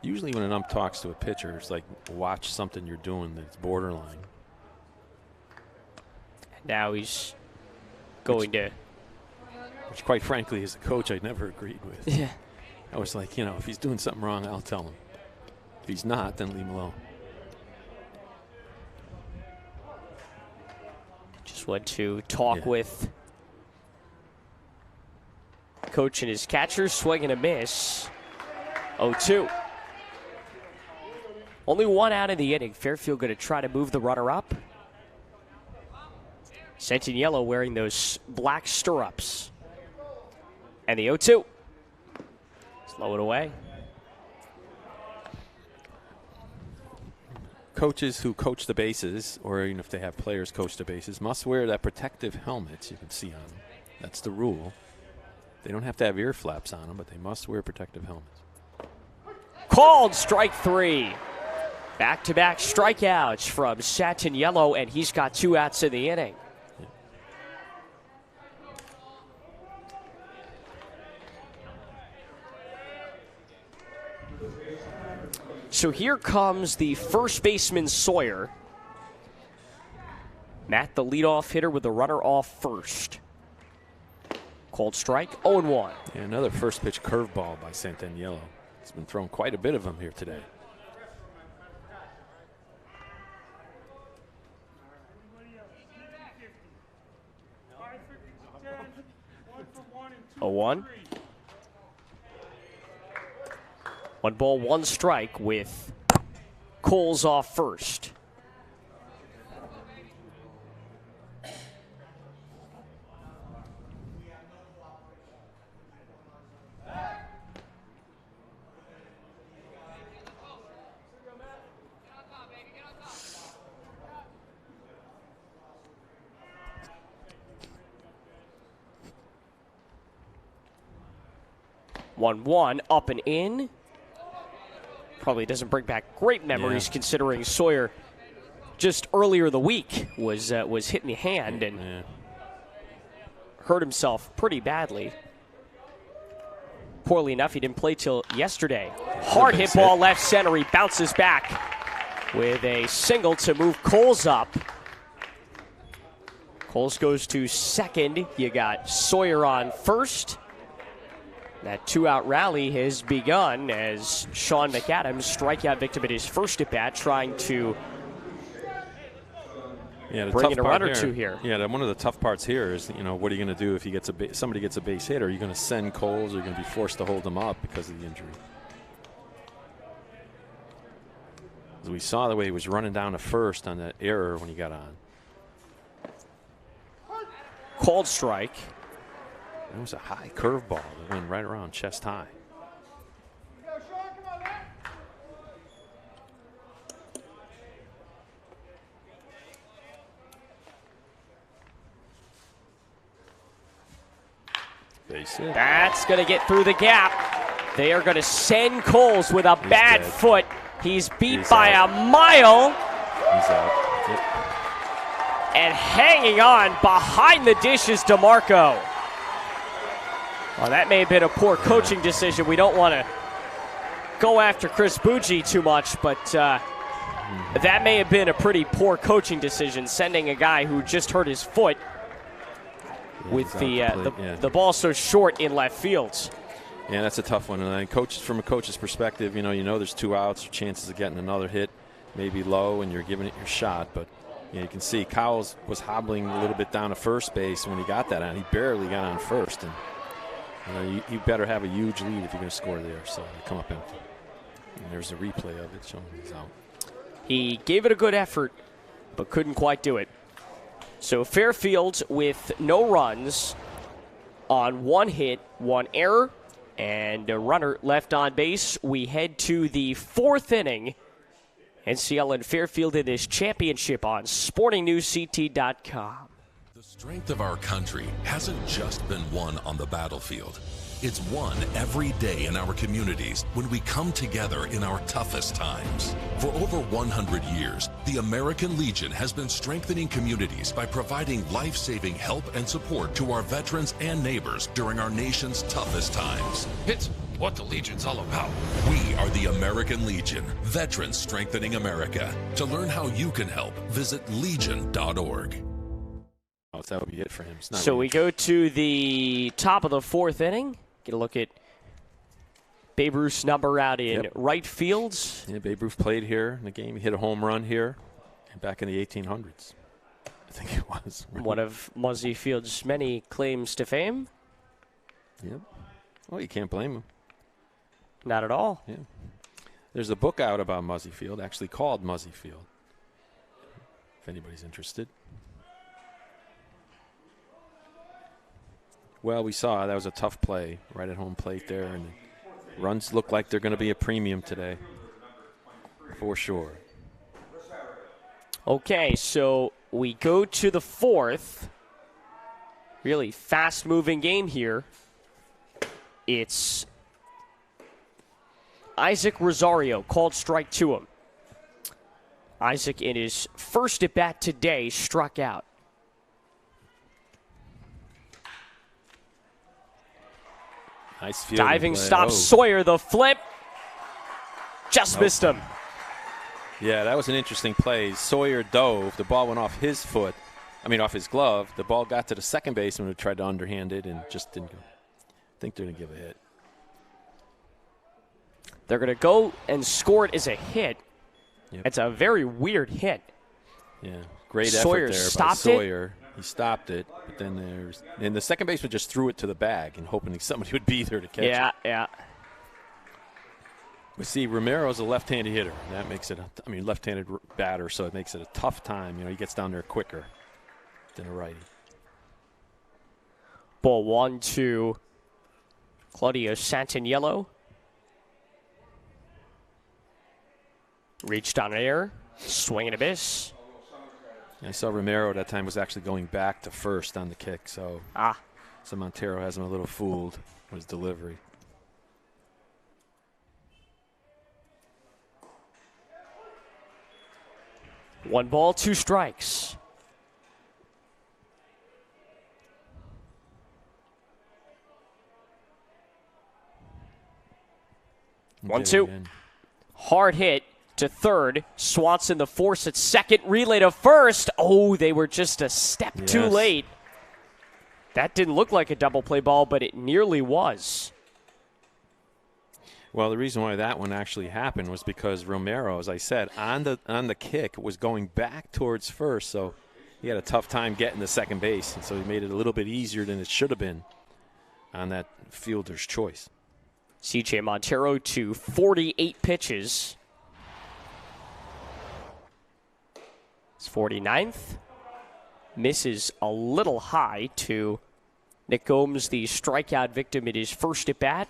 Usually when an ump talks to a pitcher, it's like, watch something you're doing that's borderline. Now he's going which quite frankly, as a coach, I never agreed with. Yeah. I was like, you know, if he's doing something wrong, I'll tell him. If he's not, then leave him alone. Just went to talk with coach and his catcher. Swing and a miss. 0-2. Only one out in the inning. Fairfield going to try to move the runner up. Santaniello wearing those black stirrups. And the 0-2. Slow it away. Coaches who coach the bases, or even if they have players coach the bases, must wear that protective helmet you can see on them. That's the rule. They don't have to have ear flaps on them, but they must wear protective helmets. Called strike 3. Back-to-back strikeouts from Santaniello, and he's got 2 outs in the inning. So here comes the first baseman, Sawyer. Matt, the leadoff hitter, with the runner off first. Cold strike, 0-1. Yeah, another first pitch curveball by Santaniello. He's been throwing quite a bit of them here today. A 1. 1 ball, 1 strike with Coles off first. One up and in. Probably doesn't bring back great memories considering Sawyer just earlier the week was hit in the hand and hurt himself pretty badly. Poorly enough, he didn't play till yesterday. Hard hit ball left center. He bounces back with a single to move Coles up. Coles goes to second. You got Sawyer on first. That 2-out rally has begun as Sean McAdams, strikeout victim at his first at-bat, trying to bring in a run or two here. Yeah, one of the tough parts here is, you know, what are you going to do if he gets somebody gets a base hit? Are you going to send Coles, or are you going to be forced to hold him up because of the injury? As we saw the way he was running down to first on that error when he got on. Called strike. It was a high curveball that went right around chest high. Base hit. That's going to get through the gap. They are going to send Coles with a bad foot. He's beat by a mile. He's out. Yep. And hanging on behind the dish is DeMarco. Well, that may have been a poor coaching decision. We don't want to go after Chris Bougie too much, but that may have been a pretty poor coaching decision, sending a guy who just hurt his foot with the ball so short in left field. Yeah, that's a tough one. And from a coach's perspective, you know there's 2 outs, your chances of getting another hit may be low, and you're giving it your shot. But you can see Cowles was hobbling a little bit down to first base when he got that out. He barely got on first, and you better have a huge lead if you're going to score there. So they come up empty. And there's a replay of it showing he's out. He gave it a good effort, but couldn't quite do it. So Fairfield with no runs on 1 hit, 1 error, and a runner left on base. We head to the 4th inning. NCL and Fairfield in this championship on SportingNewsCT.com. The strength of our country hasn't just been won on the battlefield. It's won every day in our communities when we come together in our toughest times. For over 100 years, the American Legion has been strengthening communities by providing life-saving help and support to our veterans and neighbors during our nation's toughest times. It's what the Legion's all about. We are the American Legion, veterans strengthening America. To learn how you can help, visit legion.org. That would be it for him. So we go to the top of the 4th inning. Get a look at Babe Ruth's number out in right field. Yeah, Babe Ruth played here in the game. He hit a home run here back in the 1800s. I think it was. One of Muzzy Field's many claims to fame. Yep. Well, you can't blame him. Not at all. Yeah. There's a book out about Muzzy Field, actually called Muzzy Field, if anybody's interested. Well, we saw that was a tough play right at home plate there, and runs look like they're going to be a premium today, for sure. Okay, so we go to the 4th. Really fast-moving game here. It's Isaac Rosario called strike to him. Isaac, in his first at-bat today, struck out. Nice field. Diving stop, Sawyer, the flip. Just missed him. Yeah, that was an interesting play. Sawyer dove. The ball went off his foot. Off his glove. The ball got to the second baseman who tried to underhand it and just didn't go. I think they're going to give a hit. They're going to go and score it as a hit. Yep. It's a very weird hit. Yeah, great Sawyer effort there by Sawyer. He stopped it, but then the second baseman just threw it to the bag and hoping somebody would be there to catch it. Yeah. But see, Romero's a left-handed hitter. That makes it, left-handed batter, so it makes it a tough time. He gets down there quicker than a righty. Ball 1 to Claudio Santaniello. Reached on air, swing and a miss. I saw Romero that time was actually going back to first on the kick, so Montero has him a little fooled with his delivery. One ball, 2 strikes. One, two. Hard hit to third. Swanson the force at second. Relay to first. Oh, they were just a step too late. That didn't look like a double play ball, but it nearly was. Well, the reason why that one actually happened was because Romero, as I said, on the kick was going back towards first, so he had a tough time getting to second base, and so he made it a little bit easier than it should have been on that fielder's choice. C.J. Montero to 48 pitches. It's 49th. Misses a little high to Nick Gomes, the strikeout victim in his first at-bat.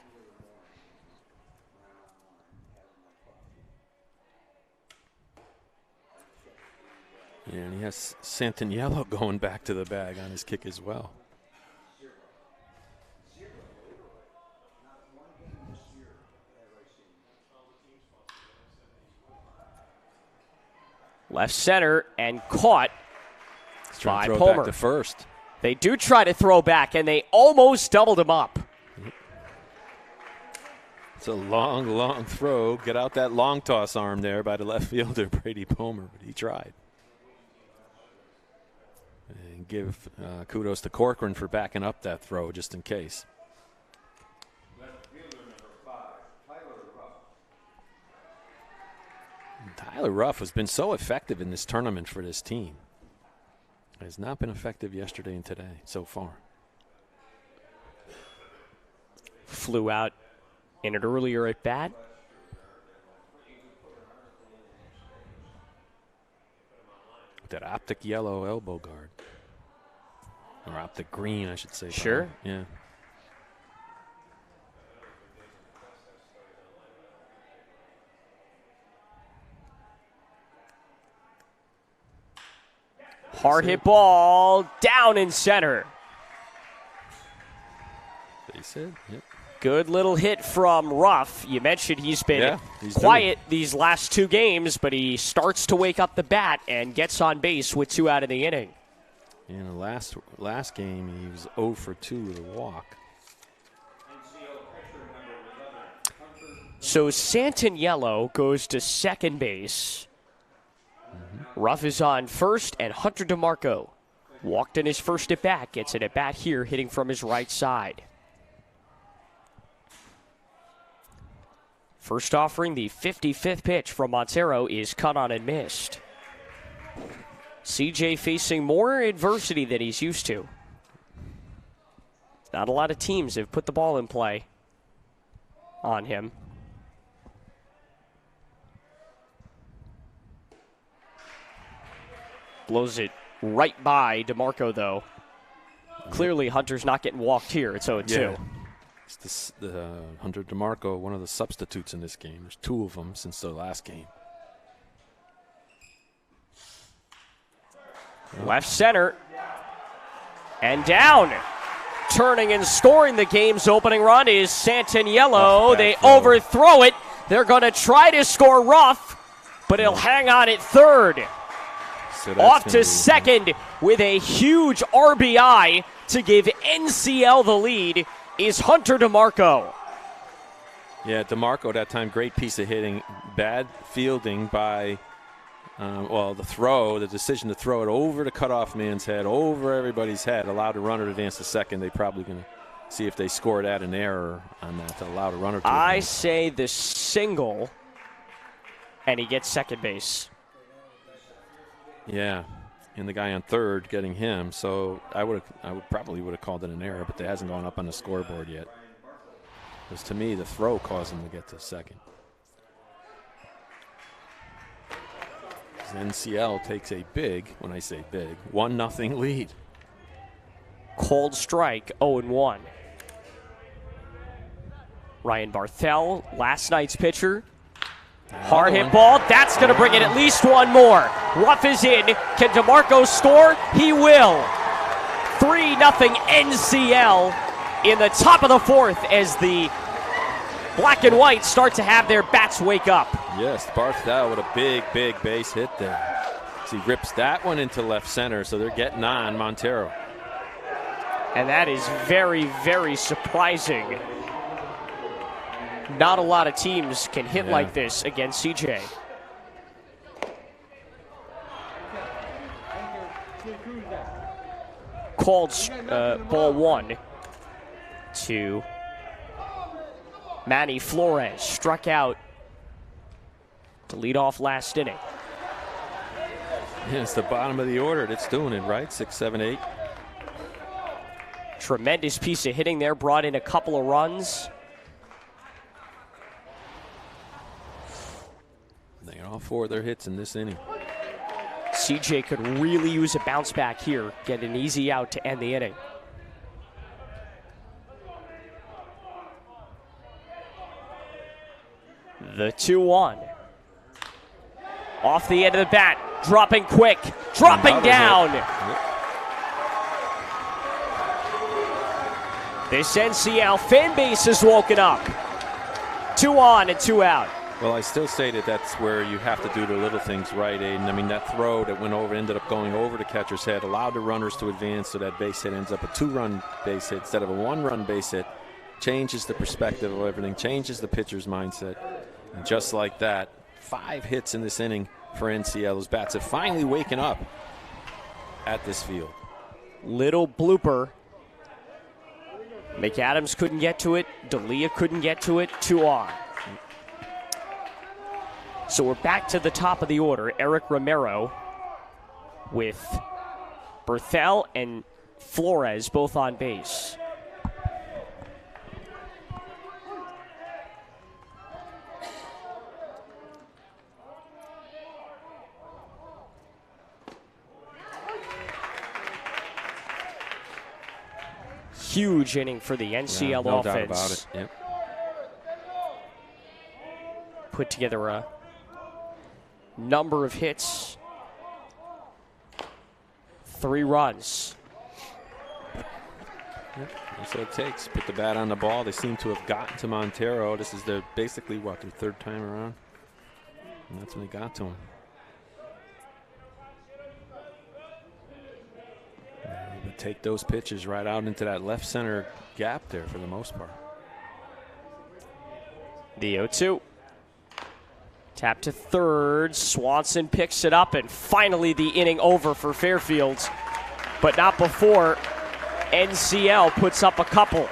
Yeah, and he has Santaniello going back to the bag on his kick as well. Left center and caught by throw Palmer. Back to first. They do try to throw back, and they almost doubled him up. It's a long, long throw. Get out that long toss arm there by the left fielder, Brady Palmer, but he tried. And give kudos to Corcoran for backing up that throw just in case. Tyler Ruff has been so effective in this tournament for this team. Has not been effective yesterday and today so far. Flew out in an earlier at bat. With that optic yellow elbow guard. Or optic green, I should say. Sure. Yeah. Hard hit ball down in center. Base hit. Yep. Good little hit from Ruff. You mentioned he's been quiet these last 2 games, but he starts to wake up the bat and gets on base with 2 out of the inning. In the last game, he was 0 for 2 with a walk. So Santaniello goes to second base. Ruff is on first, and Hunter DeMarco walked in his first at bat. Gets an at bat here, hitting from his right side. First offering, the 55th pitch from Montero is cut on and missed. CJ facing more adversity than he's used to. Not a lot of teams have put the ball in play on him. Blows it right by DeMarco, though. Clearly, Hunter's not getting walked here. It's 0-2. Yeah. It's Hunter DeMarco, one of the substitutes in this game. There's 2 of them since the last game. Left center. And down. Turning and scoring the game's opening run is Santaniello. They overthrow it. They're going to try to score Ruff, but he'll hang on at third. So off to second with a huge RBI to give NCL the lead is Hunter DeMarco. Yeah, DeMarco that time, great piece of hitting. Bad fielding by, the decision to throw it over the cutoff man's head, over everybody's head, allowed the runner to advance to second. They're probably going to see if they scored at an error on that to allow the runner to I advance. say the single, and he gets second base. Yeah, and the guy on third getting him. So I would probably would have called it an error, but it hasn't gone up on the scoreboard yet. Because to me, the throw caused him to get to second. NCL takes a big, when I say big, 1-0 lead. Cold strike, 0-1. Ryan Barthel, last night's pitcher. Hard hit ball. That's going to bring in at least one more. Ruff is in. Can DeMarco score? He will. 3-0 NCL in the top of the fourth as the black and white start to have their bats wake up. Yes, Barthel with a big base hit there. So he rips that one into left center, so they're getting on Montero. And that is very, very surprising. Not a lot of teams can hit like this against CJ. Called ball 1 to Manny Flores. Struck out to lead off last inning. Yeah, it's the bottom of the order that's doing it, right? 6, 7, 8. Tremendous piece of hitting there. Brought in a couple of runs. They got all 4 of their hits in this inning. CJ could really use a bounce back here. Get an easy out to end the inning. The 2-1. Off the end of the bat. Dropping quick. Dropping down. This NCL fan base has woken up. 2 on and 2 out. Well, I still say that's where you have to do the little things right, Aiden. I mean, that throw that went over, ended up going over the catcher's head, allowed the runners to advance, so that base hit ends up a 2-run base hit instead of a 1-run base hit. Changes the perspective of everything, changes the pitcher's mindset. And just like that, 5 hits in this inning for NCL. Those bats have finally waken up at this field. Little blooper. McAdams couldn't get to it. D'Elia couldn't get to it. 2 on. So we're back to the top of the order. Eric Romero with Berthel and Flores both on base. Huge inning for the NCL no offense. doubt about it. Yep. Put together a number of hits. 3 runs. Yep. That's what it takes. Put the bat on the ball. They seem to have gotten to Montero. This is their basically their 3rd time around. And that's when they got to him. But take those pitches right out into that left center gap there for the most part. The 0-2. Tap to third. Swanson picks it up, and finally the inning over for Fairfield. But not before NCL puts up a couple.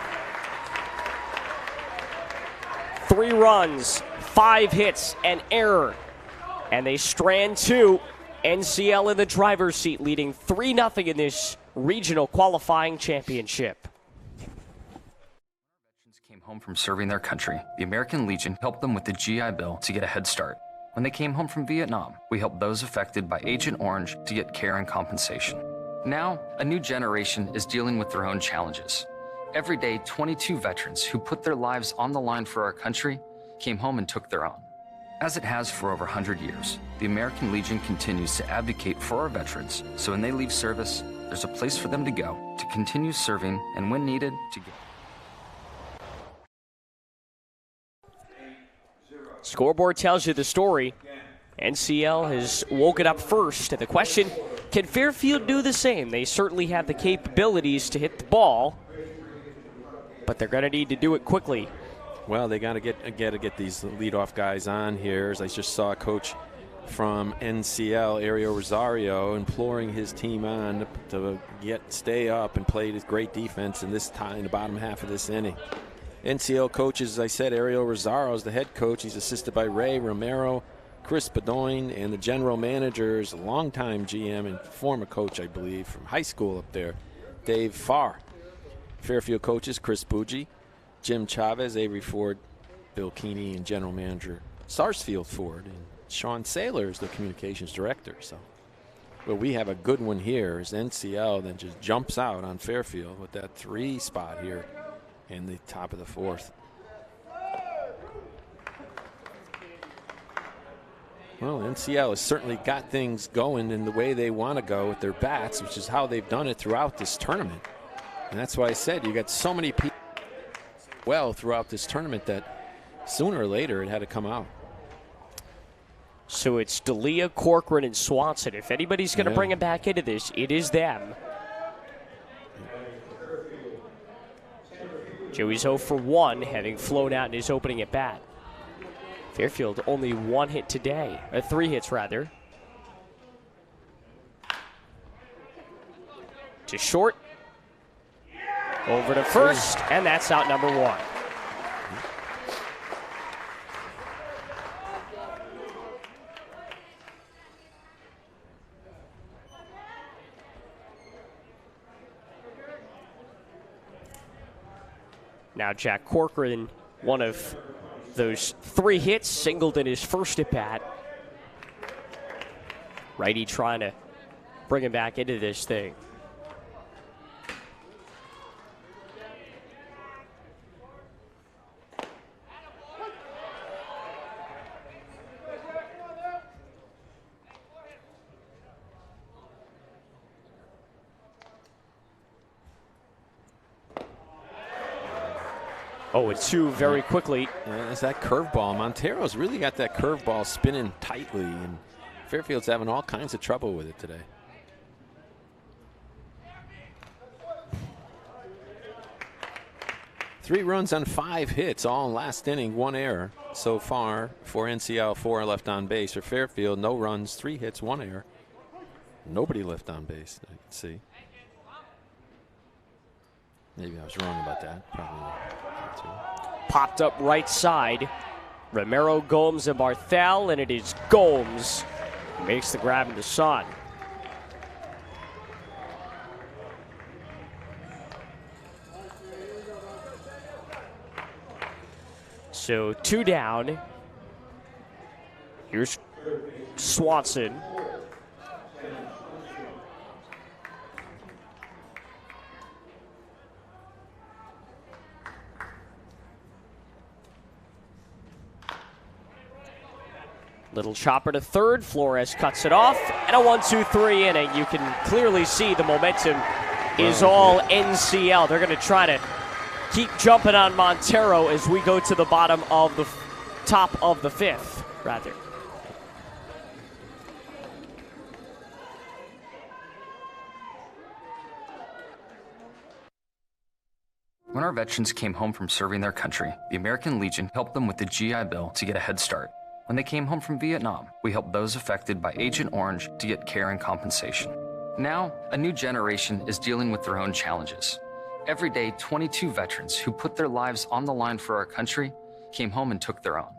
3 runs, 5 hits, an error. And they strand 2. NCL in the driver's seat, leading 3-0 in this regional qualifying championship. Came home from serving their country. The American Legion helped them with the GI Bill to get a head start. When they came home from Vietnam, we helped those affected by Agent Orange to get care and compensation. Now, a new generation is dealing with their own challenges. Every day, 22 veterans who put their lives on the line for our country came home and took their own. As it has for over 100 years, the American Legion continues to advocate for our veterans, so when they leave service, there's a place for them to go to continue serving and, when needed, to get. Scoreboard tells you the story. NCL has woken up first, and the question, can Fairfield do the same? They certainly have the capabilities to hit the ball, but they're going to need to do it quickly. Well, they got to get these leadoff guys on here. As I just saw a coach from NCL, Ariel Rosario, imploring his team on to stay up and play this great defense in this time, in the bottom half of this inning. NCL coaches, as I said, Ariel Rosario is the head coach. He's assisted by Ray Romero, Chris Bedoin, and the general manager is a longtime GM and former coach, I believe, from high school up there, Dave Farr. Fairfield coaches, Chris Bougie, Jim Chavez, Avery Ford, Bill Keeney, and general manager Sarsfield Ford. And Sean Saylor is the communications director. So, but we have a good one here as NCL then just jumps out on Fairfield with that 3 spot here in the top of the 4th. Well, NCL has certainly got things going in the way they want to go with their bats, which is how they've done it throughout this tournament. And that's why I said you got so many people well throughout this tournament that sooner or later it had to come out. So it's D'Elia, Corcoran, and Swanson. If anybody's going to bring him back into this, it is them. Joey's 0 for 1, having flown out in his opening at bat. Fairfield only 1 hit today, 3 hits rather. To short. Over to first, and that's out number 1. Now Jack Corcoran, one of those 3 hits, singled in his first at bat. Righty trying to bring him back into this thing. Oh, it's 2 very quickly. It's that curveball. Montero's really got that curveball spinning tightly, and Fairfield's having all kinds of trouble with it today. Three runs on 5 hits, all in last inning, 1 error so far for NCL. 4 left on base. For Fairfield, no runs, 3 hits, 1 error. Nobody left on base, I can see. Maybe I was wrong about that. Probably not. Popped up right side. Romero, Gomes, and Barthel, and it is Gomes who makes the grab into Son. So 2 down. Here's Swanson. Little chopper to third. Flores cuts it off. And a 1-2-3 inning. You can clearly see the momentum is all NCL. They're going to try to keep jumping on Montero as we go to the bottom of the top of the 5th, rather. When our veterans came home from serving their country, the American Legion helped them with the GI Bill to get a head start. When they came home from Vietnam, we helped those affected by Agent Orange to get care and compensation. Now, a new generation is dealing with their own challenges. Every day, 22 veterans who put their lives on the line for our country came home and took their own.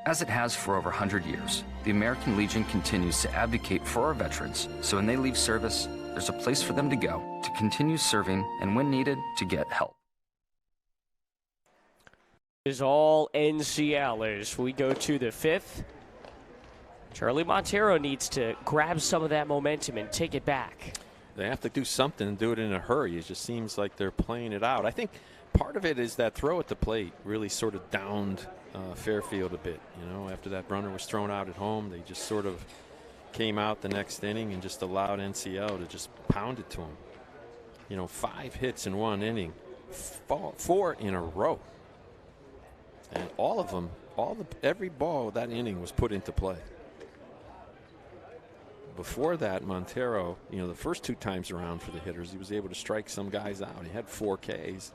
As it has for over 100 years, the American Legion continues to advocate for our veterans, so when they leave service, there's a place for them to go to continue serving and, when needed, to get help. Is all NCL as we go to the 5th. Charlie Montero needs to grab some of that momentum and take it back. They have to do something and do it in a hurry. It just seems like they're playing it out. I think part of it is that throw at the plate really sort of downed Fairfield a bit. You know, after that runner was thrown out at home, they just sort of came out the next inning and just allowed NCL to just pound it to them. You know, 5 hits in 1 inning, 4 in a row. And all of them, every ball of that inning was put into play. Before that, Montero, you know, the first 2 times around for the hitters, he was able to strike some guys out. He had 4 Ks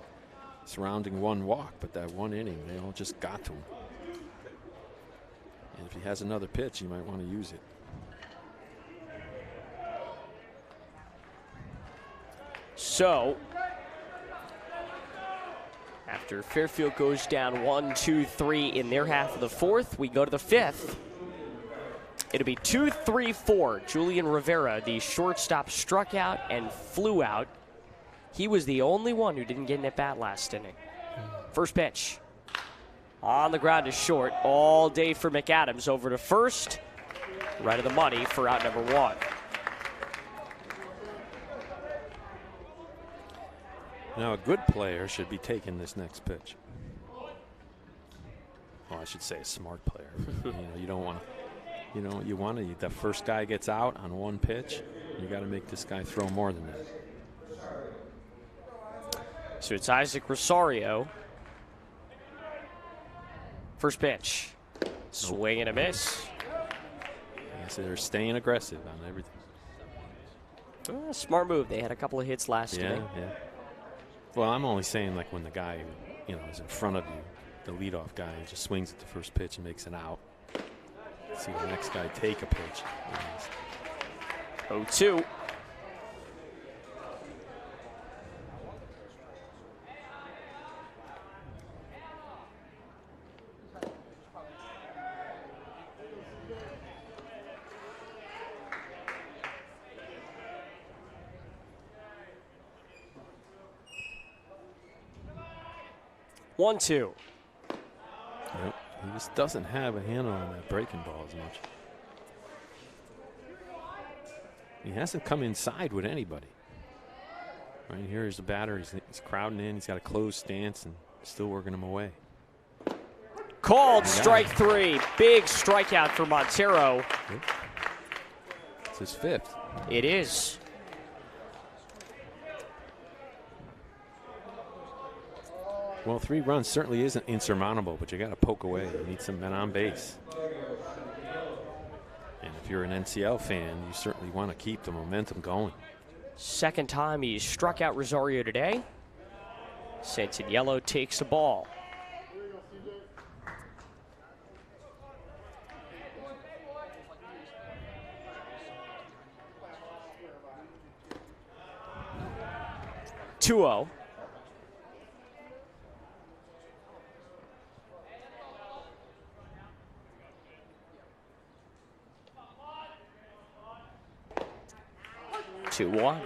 surrounding 1 walk, but that 1 inning, they all just got to him. And if he has another pitch, you might want to use it. So, after Fairfield goes down 1-2-3 in their half of the 4th, we go to the 5th. It'll be 2-3-4. Julian Rivera, the shortstop, struck out and flew out. He was the only one who didn't get an at-bat last inning. First pitch. On the ground to short. All day for McAdams. Over to first. Right of the money for out number 1. Now, a good player should be taking this next pitch. Well, I should say a smart player. You know, you don't want to. You know, you want to. The first guy gets out on 1 pitch. You got to make this guy throw more than that. So it's Isaac Rosario. First pitch. Swing and a miss. So they're staying aggressive on everything. Smart move. They had a couple of hits last inning. Yeah. Well, I'm only saying, like, when the guy, you know, is in front of you, the leadoff guy, just swings at the first pitch and makes an out. See the next guy take a pitch. 0-2. One, 2. Yep. He just doesn't have a handle on that breaking ball as much. He hasn't come inside with anybody. Right here is the batter. He's crowding in. He's got a closed stance and still working him away. Called strike 3. Big strikeout for Montero. Yep. It's his 5th. It is. Well, 3 runs certainly isn't insurmountable, but you got to poke away. You need some men on base. And if you're an NCL fan, you certainly want to keep the momentum going. Second time he struck out Rosario today. Saints in yellow takes the ball. Two-0. 2-1.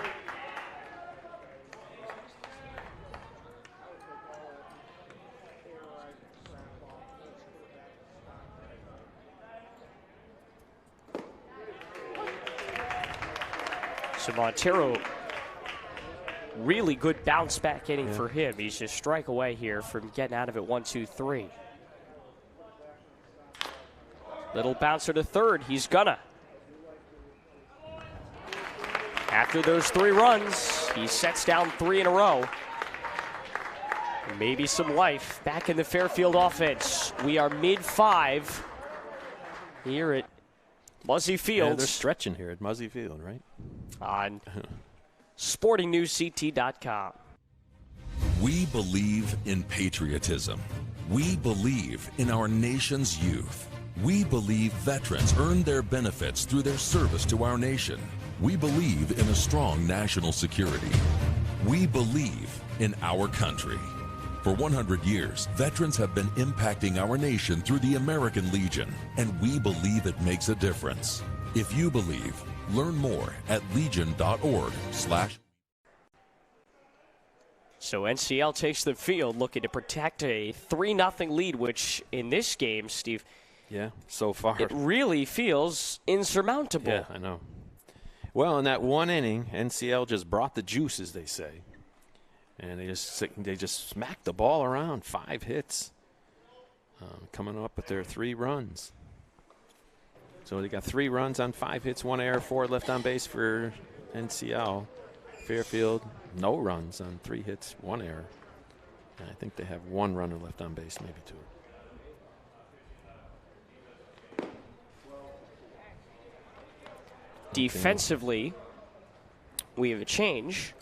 So Montero, really good bounce back inning for him. He's just strike away here from getting out of it 1-2-3. Little bouncer to third. He's gonna. After those 3 runs, he sets down 3 in a row. Maybe some life back in the Fairfield offense. We are mid-5 here at Muzzy Field. Yeah, they're stretching here at Muzzy Field, right? On SportingNewsCT.com. We believe in patriotism. We believe in our nation's youth. We believe veterans earn their benefits through their service to our nation. We believe in a strong national security. We believe in our country. For 100 years, veterans have been impacting our nation through the American Legion, and we believe it makes a difference. If you believe, learn more at legion.org/. So NCL takes the field looking to protect a 3-0 lead, which in this game, Steve, so far it really feels insurmountable. Yeah, I know. Well, in that one inning, NCL just brought the juice, as they say. And they just smacked the ball around. 5 hits. Coming up with their 3 runs. So they got 3 runs on 5 hits, 1 error, 4 left on base for NCL. Fairfield, no runs on 3 hits, 1 error. And I think they have 1 runner left on base, maybe 2. Defensively, we have a change.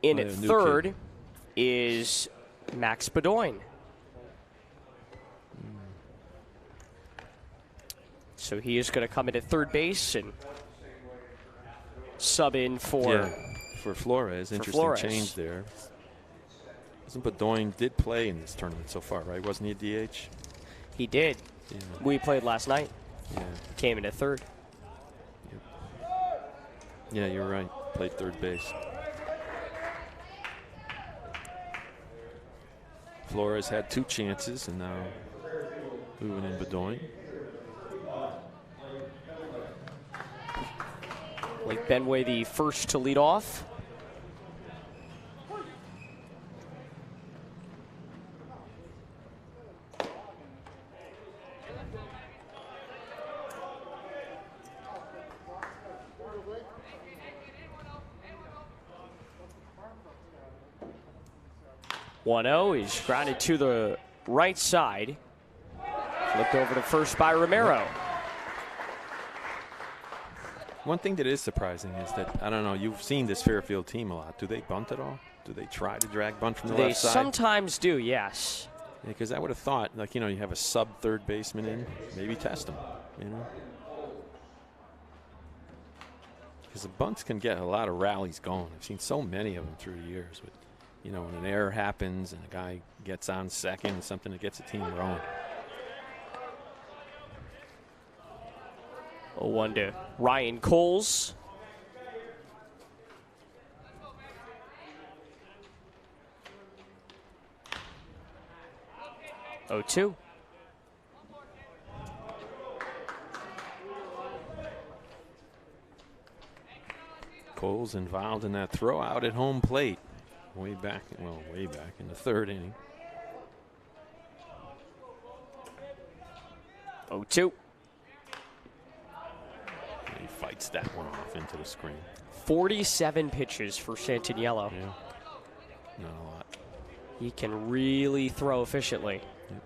In at third is Max Bedoin. So he is going to come in at third base and sub in for Flores. Interesting change there. Bedoin did play in this tournament so far, right? Wasn't he a DH? He did. Yeah. We played last night. Yeah. Came in at third. Yep. Yeah, you're right. Played third base. Flores had 2 chances, and now moving in Bedoin. Blake Benway, the first to lead off. He's grounded to the right side. Flipped over to first by Romero. One thing that is surprising is that, I don't know, you've seen this Fairfield team a lot. Do they bunt at all? Do they try to drag bunt from the left side? They sometimes do, yes. Yeah, because I would have thought, like, you know, you have a sub-third baseman in, maybe test them, you know? Because the bunts can get a lot of rallies going. I've seen so many of them through the years. But, you know, when an error happens and a guy gets on second, something that gets a team rolling. 0-1 to Ryan Coles. Oh, 2. Coles involved in that throw out at home plate. Way back in the 3rd inning. 0-2. He fights that one off into the screen. 47 pitches for Santaniello. Yeah, not a lot. He can really throw efficiently. Yep.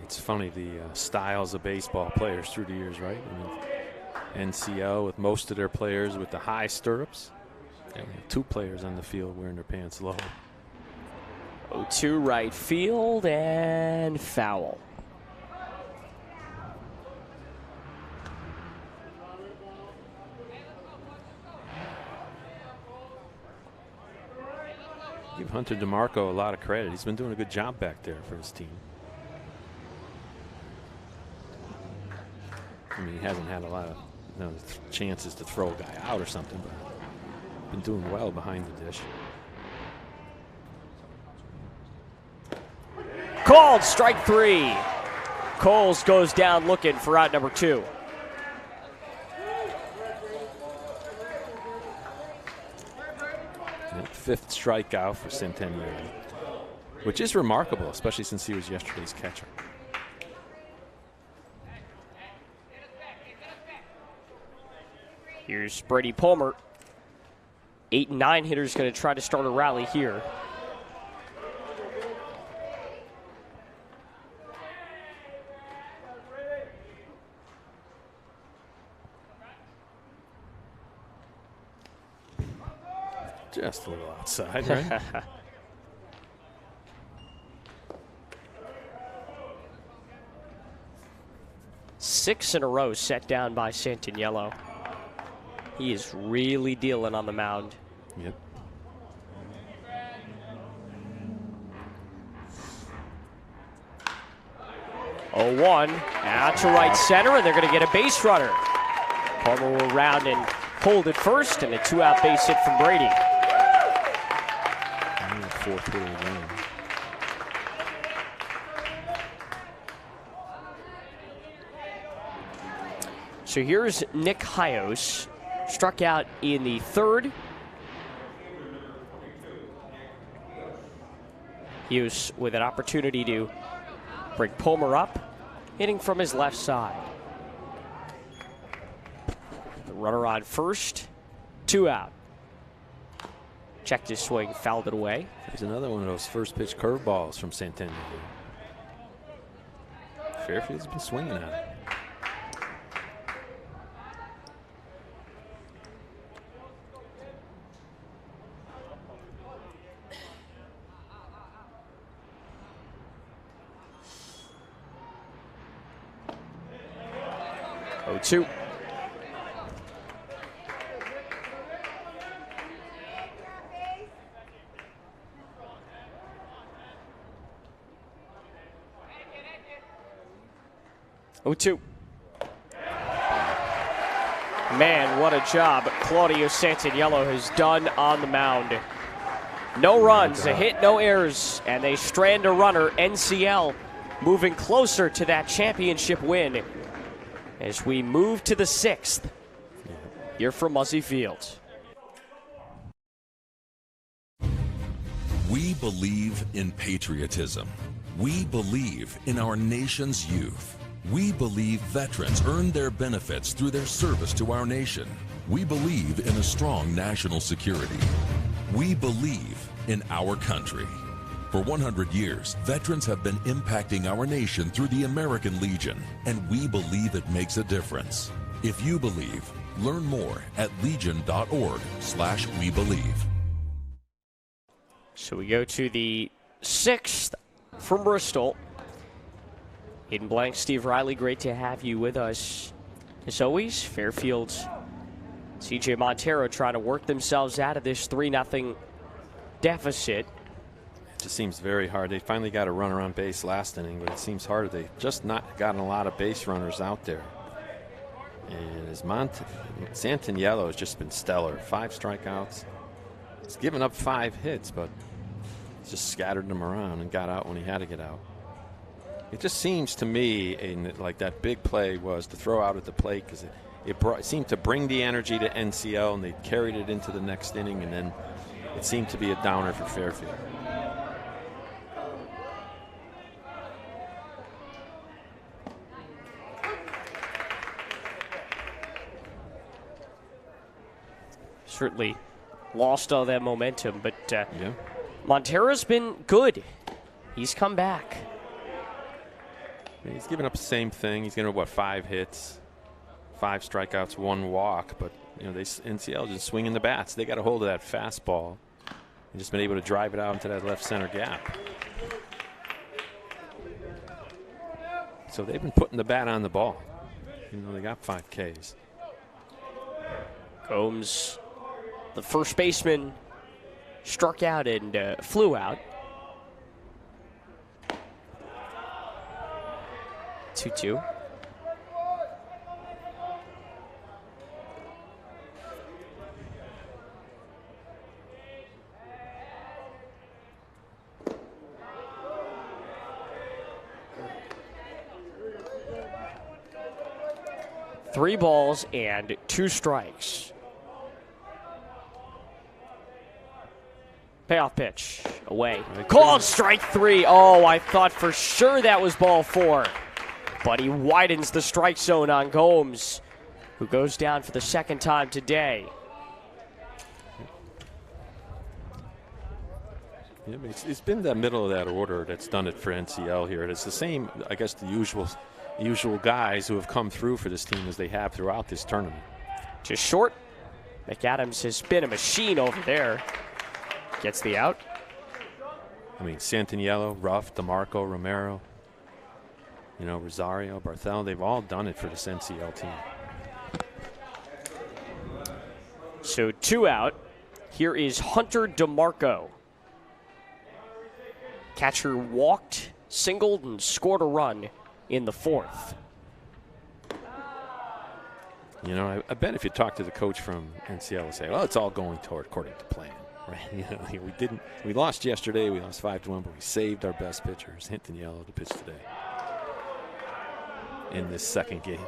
It's funny, the styles of baseball players through the years, right? I mean, NCL with most of their players with the high stirrups. And 2 players on the field wearing their pants low. 0-2 right field and foul. Give Hunter DeMarco a lot of credit. He's been doing a good job back there for his team. I mean, he hasn't had a lot of chances to throw a guy out or something, but been doing well behind the dish. Called strike 3. Coles goes down looking for out number 2. Fifth strikeout for Centennial, which is remarkable, especially since he was yesterday's catcher. Here's Brady Palmer. 8 and 9 hitters going to try to start a rally here. Just a little outside, right? Six in a row set down by Santaniello. He is really dealing on the mound. Yep. Oh, 1 out to right center, and they're going to get a base runner. Palmer will round and hold it first, and a 2-out base hit from Brady. Fourth hitter of the game. So here's Nick Hyos, struck out in the 3rd. Hughes with an opportunity to bring Palmer up, hitting from his left side. The runner on first, 2 out. Checked his swing, fouled it away. There's another one of those first pitch curveballs from Centennial. Fairfield's been swinging at it. Oh, 2. Man, what a job Claudio Santaniello has done on the mound. No runs, a hit, no errors, and they strand a runner. NCL moving closer to that championship win as we move to the 6th here from Muzzy Field. We believe in patriotism. We believe in our nation's youth. We believe veterans earn their benefits through their service to our nation. We believe in a strong national security. We believe in our country. For 100 years, veterans have been impacting our nation through the American Legion, and we believe it makes a difference. If you believe, learn more at legion.org/webelieve. So we go to the 6th from Bristol. Hidden Blank, Steve Riley, great to have you with us. As always, Fairfield's CJ Montero trying to work themselves out of this 3-0 deficit. It just seems very hard. They finally got a runner on base last inning, but it seems hard. They've just not gotten a lot of base runners out there. And as Santaniello has just been stellar. 5 strikeouts. He's given up 5 hits, but he's just scattered them around and got out when he had to get out. It just seems to me like that big play was to throw out at the plate because it seemed to bring the energy to NCL, and they carried it into the next inning, and then it seemed to be a downer for Fairfield. Certainly lost all that momentum, but Montero's been good. He's come back. He's given up the same thing. He's given up, 5 hits, 5 strikeouts, 1 walk. But, NCL just swinging the bats. They got a hold of that fastball and just been able to drive it out into that left center gap. So they've been putting the bat on the ball. They got 5 Ks. Combs, the first baseman, struck out and flew out. 2-2. Three balls and 2 strikes. Payoff pitch. Away. Called strike 3. Oh, I thought for sure that was ball 4. But he widens the strike zone on Gomes, who goes down for the second time today. Yeah, it's been the middle of that order that's done it for NCL here. It's the same, I guess, the usual guys who have come through for this team as they have throughout this tournament. Just short. McAdams has been a machine over there. Gets the out. I mean, Santaniello, Ruff, DeMarco, Romero, Rosario, Barthel, they've all done it for this NCL team. So 2 out. Here is Hunter DeMarco. Catcher walked, singled, and scored a run in the 4th. I bet if you talk to the coach from NCL, he'll say, well, it's all going according to plan. Right? We lost yesterday, we lost 5-1, but we saved our best pitchers, Hinton Yellow, to pitch today in this second game.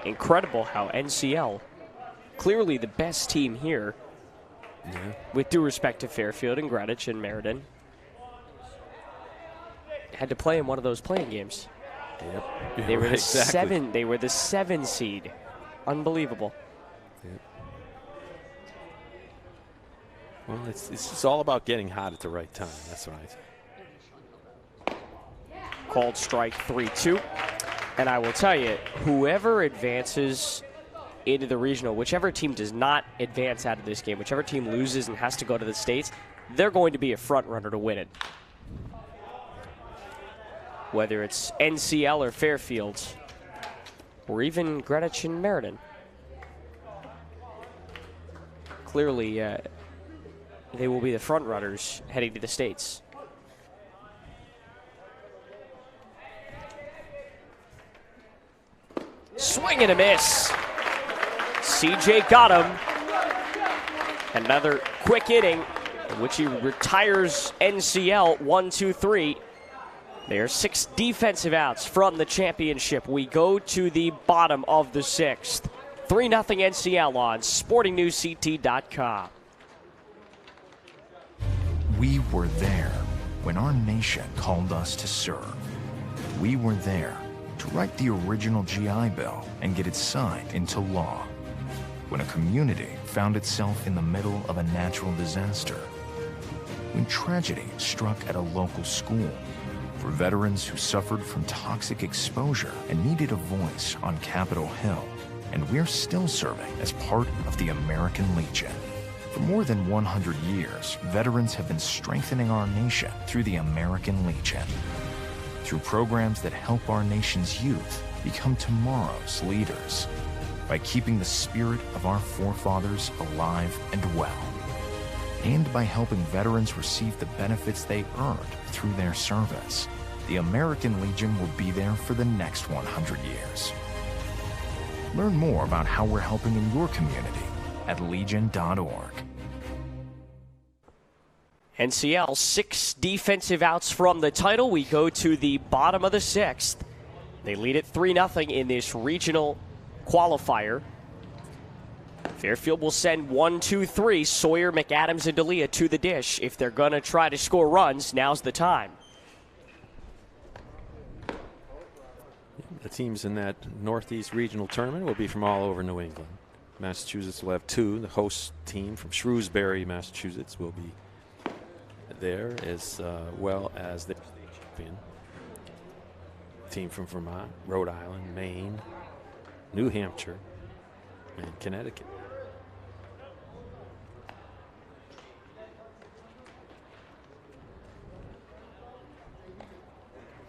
Incredible how NCL, clearly the best team here, with due respect to Fairfield and Greenwich and Meriden, had to play in one of those playing games. Yep. They were exactly. They were the 7 seed. Unbelievable. Yep. Well, it's just all about getting hot at the right time. That's what I say. Called strike 3-2. And I will tell you, whoever advances into the regional, whichever team does not advance out of this game, whichever team loses and has to go to the States, they're going to be a front runner to win it. Whether it's NCL or Fairfield, or even Greenwich and Meriden. Clearly, they will be the front runners heading to the States. Swing and a miss. CJ got him. Another quick inning in which he retires NCL 1-2-3. There are 6 defensive outs from the championship. We go to the bottom of the 6th. 3-0 NCL on SportingNewsCT.com. We were there when our nation called us to serve. We were there to write the original GI Bill and get it signed into law. When a community found itself in the middle of a natural disaster. When tragedy struck at a local school. For veterans who suffered from toxic exposure and needed a voice on Capitol Hill. And we're still serving as part of the American Legion. For more than 100 years, veterans have been strengthening our nation through the American Legion. Through programs that help our nation's youth become tomorrow's leaders. By keeping the spirit of our forefathers alive and well. And by helping veterans receive the benefits they earned through their service. The American Legion will be there for the next 100 years. Learn more about how we're helping in your community at legion.org. NCL, 6 defensive outs from the title. We go to the bottom of the 6th. They lead it 3-0 in this regional qualifier. Fairfield will send 1, 2, 3. Sawyer, McAdams, and D'Elia to the dish. If they're going to try to score runs, now's the time. The teams in that Northeast Regional Tournament will be from all over New England. Massachusetts will have 2. The host team from Shrewsbury, Massachusetts will be there, as well as the team from Vermont, Rhode Island, Maine, New Hampshire, and Connecticut.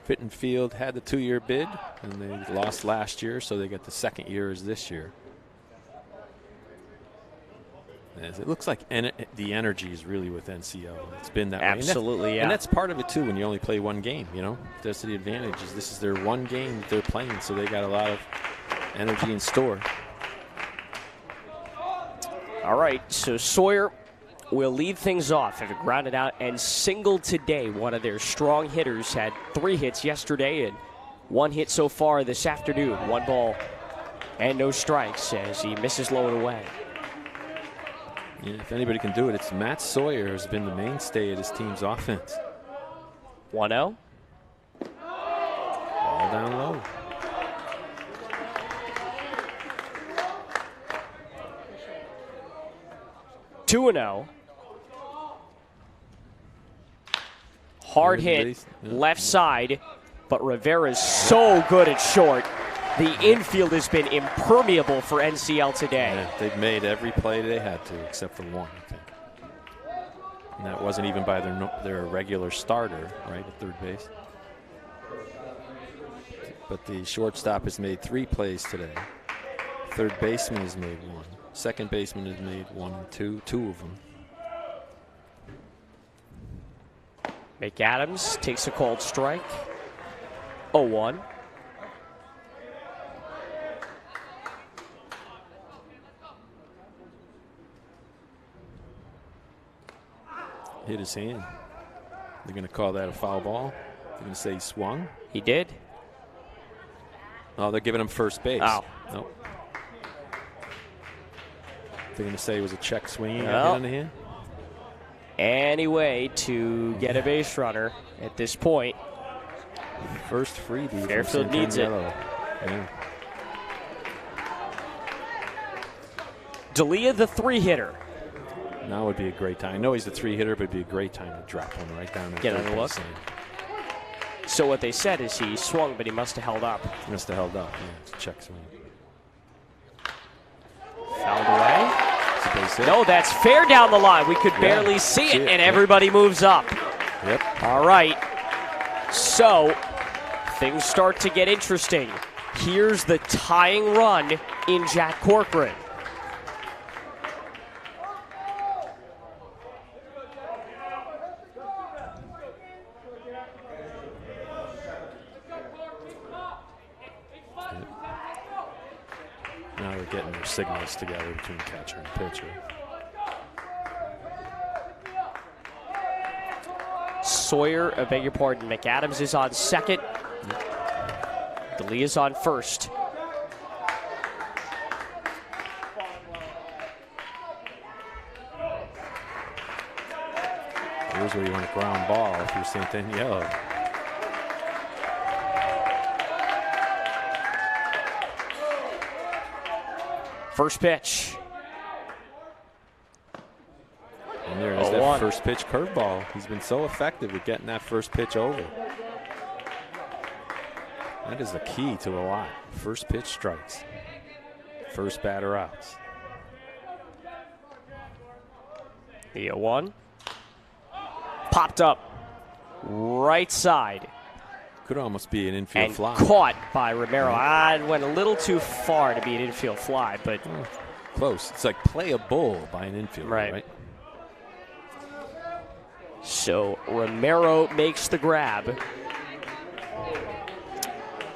Fitton Field had the 2-year bid, and they lost last year, so they got the second year as this year. As it looks like the energy is really with NCL. It's been that way. Absolutely, yeah. And that's part of it, too, when you only play one game, you know. That's the advantage. Is this is their one game that they're playing, so they got a lot of energy in store. All right, so Sawyer will lead things off. Having grounded out and singled today. One of their strong hitters had 3 hits yesterday and 1 hit so far this afternoon. 1 ball and no strikes as he misses low and away. Yeah, if anybody can do it, it's Matt Sawyer has been the mainstay of this team's offense. 1-0. Ball down low. Two 2-0. Hard hit, left side, but Rivera's so good at short. The infield has been impermeable for NCL today. Yeah, they've made every play they had to, except for one, I think. And that wasn't even by their regular starter, right, at third base. But the shortstop has made 3 plays today. Third baseman has made 1. Second baseman has made 1 and 2 of them. McAdams takes a called strike. 0-1. Hit his hand. They're going to call that a foul ball. They're going to say he swung. He did. Oh, they're giving him first base. Oh. Nope. They're going to say it was a check swing on the hand. Any way to get a base runner at this point. First freebie. Fairfield needs it. Yeah. D'Elia, the 3-hitter. Now would be a great time. I know he's the 3-hitter, but it'd be a great time to drop one right down. Get on the look. So what they said is he swung, but he must have held up. He must have held up. Yeah, it's a check swing. Fouled away. That's no, that's fair down the line. We could barely see it, and everybody moves up. Yep. All right. So things start to get interesting. Here's the tying run in Jack Corcoran. Now they're getting their signals together between catcher and pitcher. Sawyer, I beg your pardon, McAdams is on second. D'Elia's on first. Here's where you want a ground ball if you're St. Yellow. First pitch. And there is that first pitch curveball. He's been so effective at getting that first pitch over. That is the key to a lot. First pitch strikes. First batter outs. The 0-1. Popped up right side. Could almost be an infield and fly. Caught by Romero. It went a little too far to be an infield fly, but close. It's like playable by an infielder, right? So Romero makes the grab.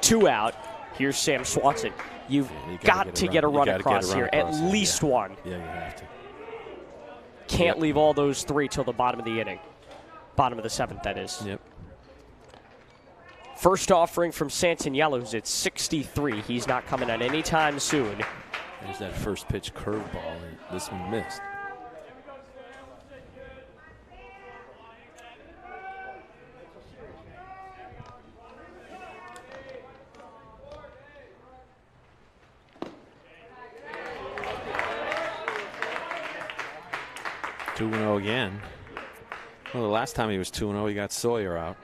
2 out. Here's Sam Swanson. You've got to get a run across here, at least one. Yeah, you have to. Can't leave all those 3 till the bottom of the inning. Bottom of the 7th, that is. Yep. First offering from Santaniello, who's at 63. He's not coming out anytime soon. There's that first pitch curveball, and this one missed. Two 2-0 again. Well, the last time he was 2-0, he got Sawyer out.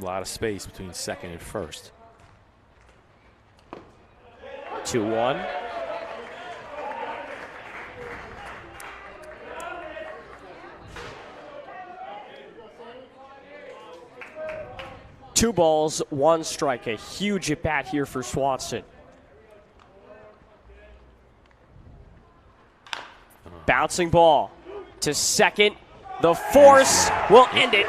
A lot of space between second and first. 2-1. 2 balls, 1 strike. A huge at bat here for Swanson. Bouncing ball to second. The force will end it.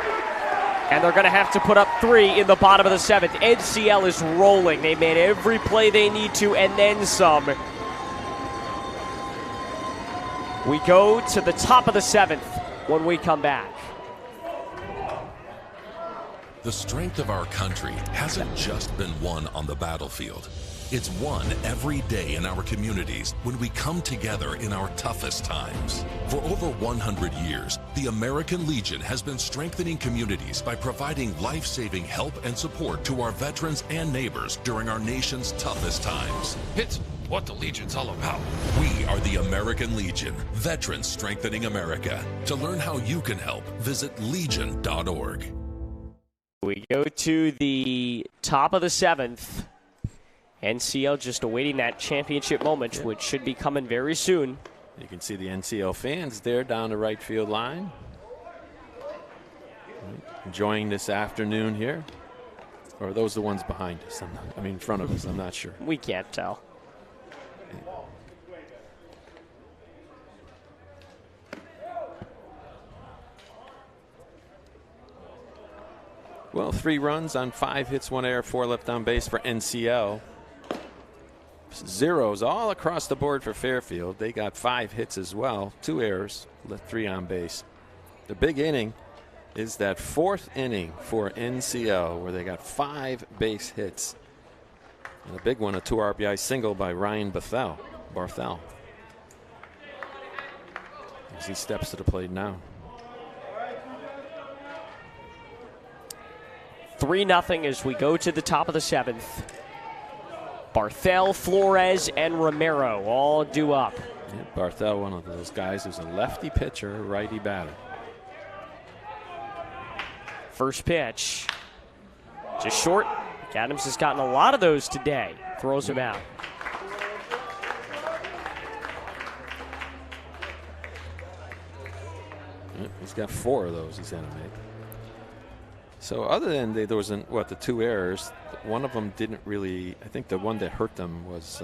And they're going to have to put up 3 in the bottom of the 7th. NCL is rolling. They made every play they need to and then some. We go to the top of the 7th when we come back. The strength of our country hasn't just been won on the battlefield. It's won every day in our communities when we come together in our toughest times. For over 100 years, the American Legion has been strengthening communities by providing life-saving help and support to our veterans and neighbors during our nation's toughest times. It's what the Legion's all about. We are the American Legion, veterans strengthening America. To learn how you can help, visit legion.org. We go to the top of the 7th. NCL just awaiting that championship moment, which should be coming very soon. You can see the NCL fans there down the right field line. Enjoying this afternoon here. Or are those the ones behind us? In front of us, I'm not sure. We can't tell. Well, 3 runs on 5 hits, 1 error, 4 left on base for NCL. Zeros all across the board for Fairfield. They got 5 hits as well, 2 errors, left 3 on base. The big inning is that 4th inning for NCL where they got 5 base hits. And a big one, a 2 RBI single by Ryan Barthel. As he steps to the plate now. 3-0 as we go to the top of the 7th. Barthel, Flores, and Romero all due up. Yeah, Barthel, one of those guys who's a lefty pitcher, righty batter. First pitch. Just short. Adams has gotten a lot of those today. Throws him out. Yeah, he's got 4 of those he's had to make. So other than there was the 2 errors, one of them didn't really. I think the one that hurt them was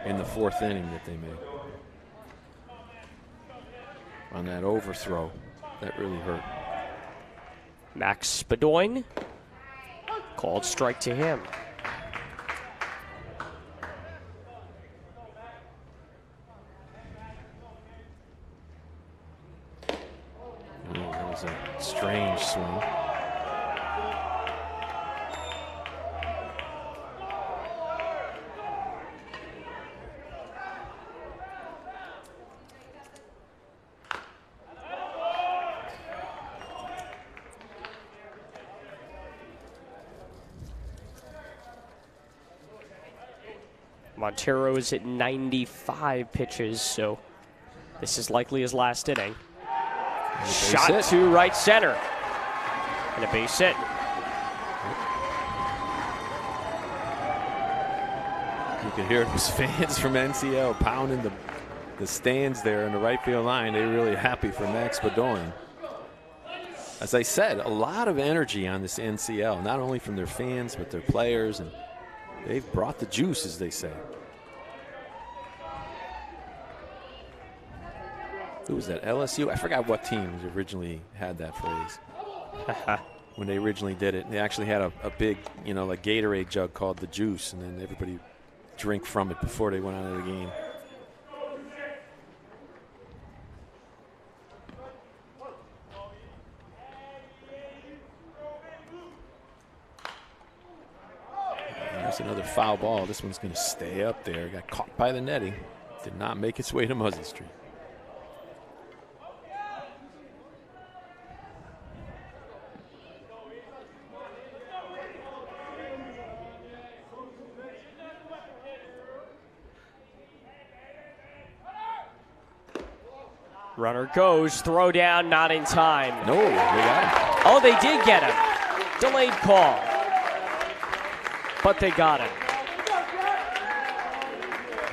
in the 4th inning that they made on that overthrow. That really hurt. Max Bedoin called strike to him. That was a strange swing. Montero is at 95 pitches, so this is likely his last inning. Shot hit to right center. And a base hit. You can hear those fans from NCL pounding the stands there in the right field line. They're really happy for Max Bedoin. As I said, a lot of energy on this NCL, not only from their fans, but their players, and they've brought the juice, as they say. Who was that, LSU? I forgot what team originally had that phrase. When they originally did it, they actually had a big, like Gatorade jug called the juice, and then everybody drink from it before they went out of the game. There's another foul ball. This one's going to stay up there. Got caught by the netting. Did not make its way to Muzzy Street. Runner goes, throw down, not in time. No, they got him. Oh, they did get him. Delayed call. But they got him.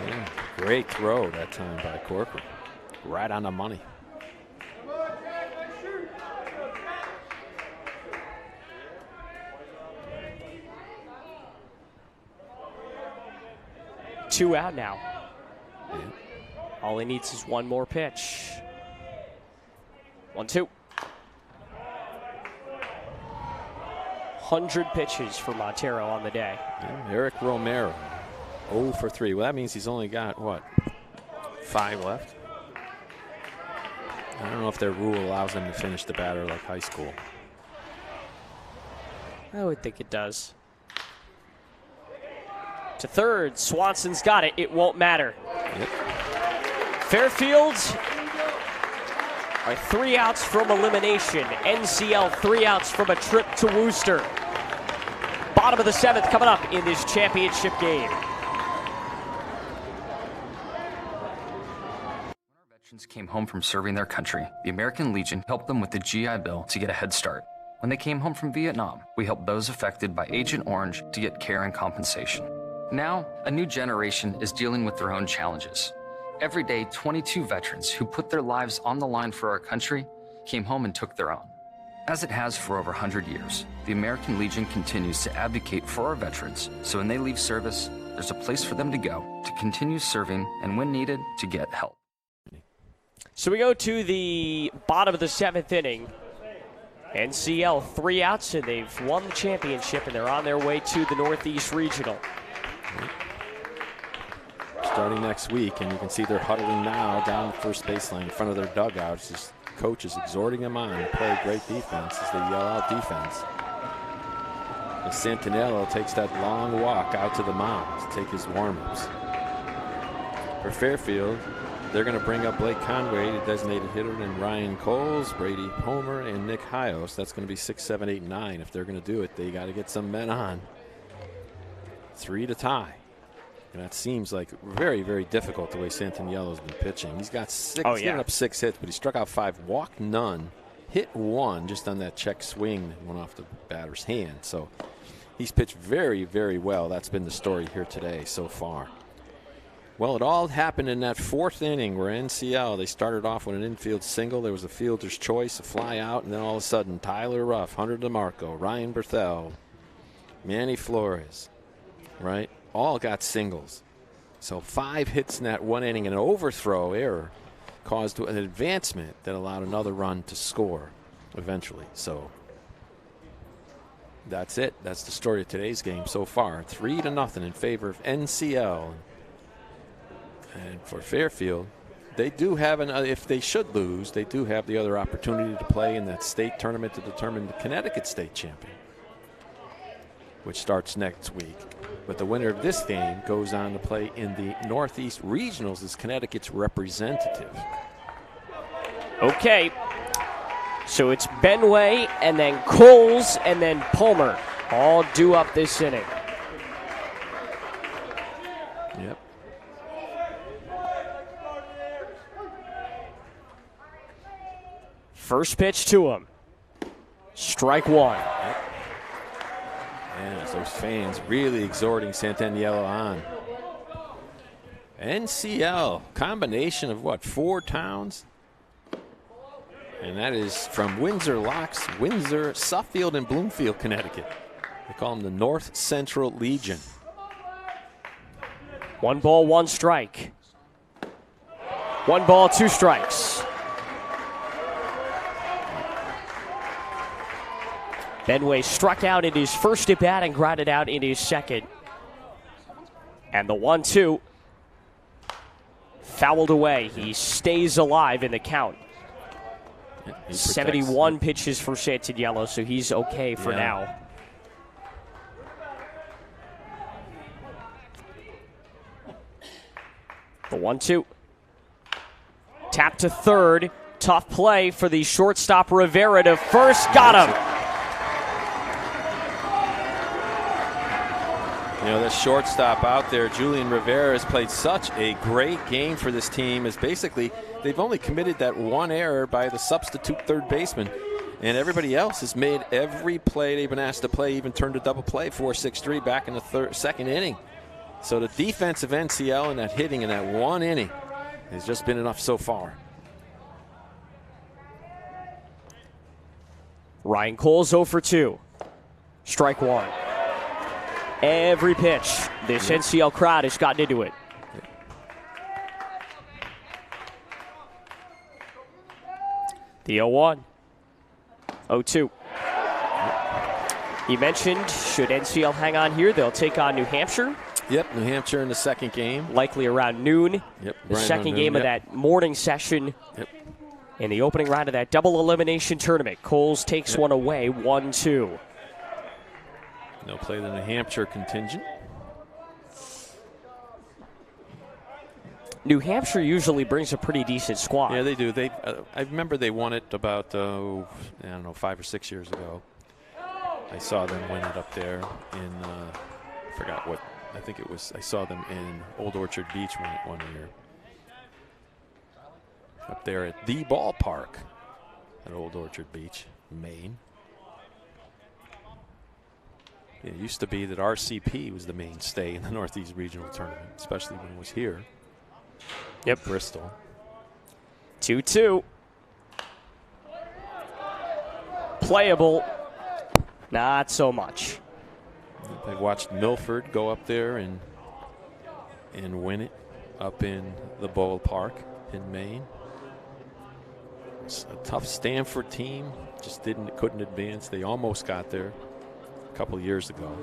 Yeah, great throw that time by Corcoran. Right on the money. 2 out now. All he needs is one more pitch. 1-2. 100 pitches for Montero on the day. Yeah, Eric Romero, 0 for 3. Well, that means he's only got, what, 5 left? I don't know if their rule allows them to finish the batter like high school. I would think it does. To third, Swanson's got it. It won't matter. Yep. Fairfield are 3 outs from elimination. NCL 3 outs from a trip to Worcester. Bottom of the 7th coming up in this championship game. Veterans came home from serving their country, the American Legion helped them with the GI Bill to get a head start. When they came home from Vietnam, we helped those affected by Agent Orange to get care and compensation. Now, a new generation is dealing with their own challenges. Every day, 22 veterans who put their lives on the line for our country came home and took their own. As it has for over 100 years, the American Legion continues to advocate for our veterans, so when they leave service, there's a place for them to go to continue serving and, when needed, to get help. So we go to the bottom of the 7th inning. NCL 3 outs, and they've won the championship, and they're on their way to the Northeast Regional. Starting next week, and you can see they're huddling now down the first baseline in front of their dugouts. His coach is exhorting them on to play great defense as they yell out defense. And Santinello takes that long walk out to the mound to take his warm-ups. For Fairfield, they're going to bring up Blake Conway, the designated hitter, and Ryan Coles, Brady Homer, and Nick Hyos. That's going to be 6, 7, 8, 9. If they're going to do it, they got to get some men on. 3 to tie. And that seems like very, very difficult the way Santinello's been pitching. He's got 6, given up 6 hits, but he struck out 5, walked none, hit 1 just on that check swing that went off the batter's hand. So he's pitched very, very well. That's been the story here today so far. Well, it all happened in that 4th inning where NCL, they started off with an infield single. There was a fielder's choice, a fly out, and then all of a sudden Tyler Ruff, Hunter DeMarco, Ryan Berthel, Manny Flores, right, all got singles. So 5 hits in that 1 inning, and an overthrow error caused an advancement that allowed another run to score eventually. So that's it. That's the story of today's game so far. 3-0 in favor of NCL. And for Fairfield, they do have if they should lose, they do have the other opportunity to play in that state tournament to determine the Connecticut state champion, which starts next week. But the winner of this game goes on to play in the Northeast Regionals as Connecticut's representative. Okay, so it's Benway and then Coles and then Palmer all due up this inning. Yep. First pitch to him. Strike 1. Yep. And those fans really exhorting Santinello on. NCL, combination of what, 4 towns? And that is from Windsor Locks, Windsor, Suffield, and Bloomfield, Connecticut. They call them the North Central Legion. 1 ball, 1 strike. 1 ball, 2 strikes. Benway struck out in his first at bat and grounded out in his second. And the 1-2 fouled away. He stays alive in the count. 71 pitches for Santinello, so he's okay for now. The 1-2. Tap to third. Tough play for the shortstop Rivera to first. Got him. You know, the shortstop out there, Julian Rivera, has played such a great game for this team. As basically, they've only committed that 1 error by the substitute third baseman. And everybody else has made every play they've been asked to play, even turned a double play, 4-6-3 back in the second inning. So the defense of NCL and that hitting in that 1 inning has just been enough so far. Ryan Coles 0 for 2. Strike 1. Every pitch, this NCL crowd has gotten into it. The 0-1. 0-2. You mentioned, should NCL hang on here, they'll take on New Hampshire. Yep, New Hampshire in the second game. Likely around noon. Yep, The right second around game noon, of that morning session. Yep. In the opening round of that double elimination tournament. Coles takes one away, 1-2. They'll play the New Hampshire contingent. New Hampshire usually brings a pretty decent squad. Yeah, they do. I remember they won it about, 5 or 6 years ago. I saw them win it up there in, I forgot what, I think it was, I saw them in Old Orchard Beach win it one year. Up there at the ballpark at Old Orchard Beach, Maine. It used to be that RCP was the mainstay in the Northeast Regional Tournament, especially when it was here. Yep. Bristol. 2-2. Playable. Not so much. I watched Milford go up there and win it up in the ballpark in Maine. It's a tough Stanford team. Just couldn't advance. They almost got there a couple years ago.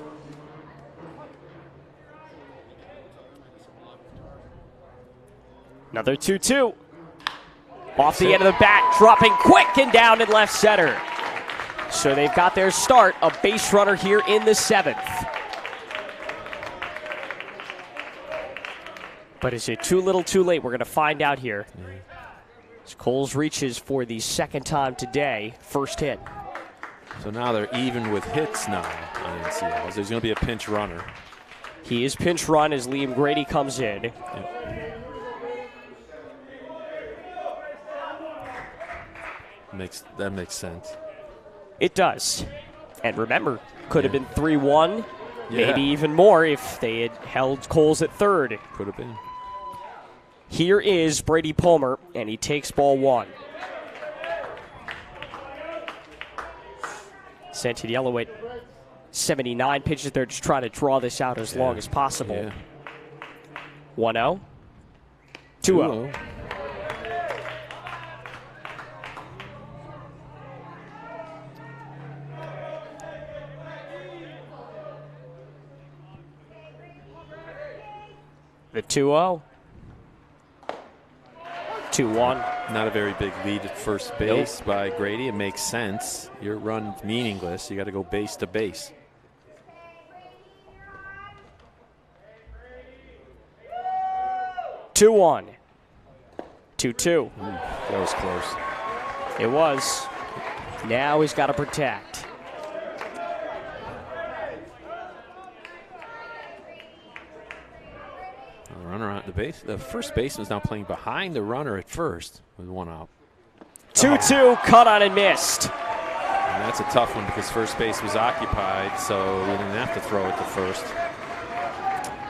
Another 2-2. Off the end of the bat, dropping quick and down in left center. So they've got their start, a base runner here in the 7th. But is it too little too late? We're going to find out here. As Coles reaches for the second time today, first hit. So now they're even with hits now on NCL. There's going to be a pinch runner. He is pinch run as Liam Grady comes in. Yep. That makes sense. It does. And remember, could have been 3-1, Yeah. maybe even more if they had held Coles at third. Could have been. Here is Brady Palmer, and he takes ball 1. Santiello at 79 pitches. They're just trying to draw this out as long as possible. Yeah. 1-0. 2-0. The 2-0. 2-1. Not a very big lead at first base by Grady. It makes sense. Your run meaningless. You got to go base to base. Two 2-1. 2-2. That was close. It was. Now he's got to protect. The runner on the base. The first baseman's now playing behind the runner at first with 1 out. 2-2, cut on and missed. And that's a tough one because first base was occupied, so we didn't have to throw it to first.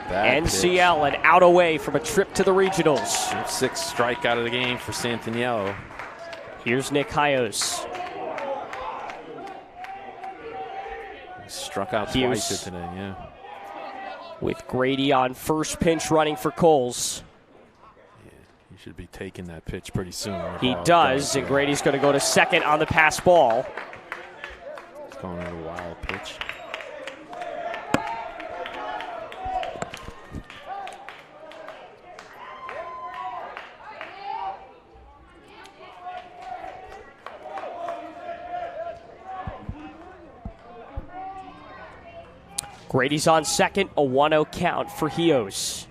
Bad NCL pitch. and out away from a trip to the regionals. 6th strikeout of the game for Santiello. Here's Nick Hyos. Struck out twice today, yeah. With Grady on first pinch running for Coles. Yeah, he should be taking that pitch pretty soon. He does, and Grady's going to go to second on the pass ball. It's going on a wild pitch. Grady's on second, a 1-0 count for Hyos.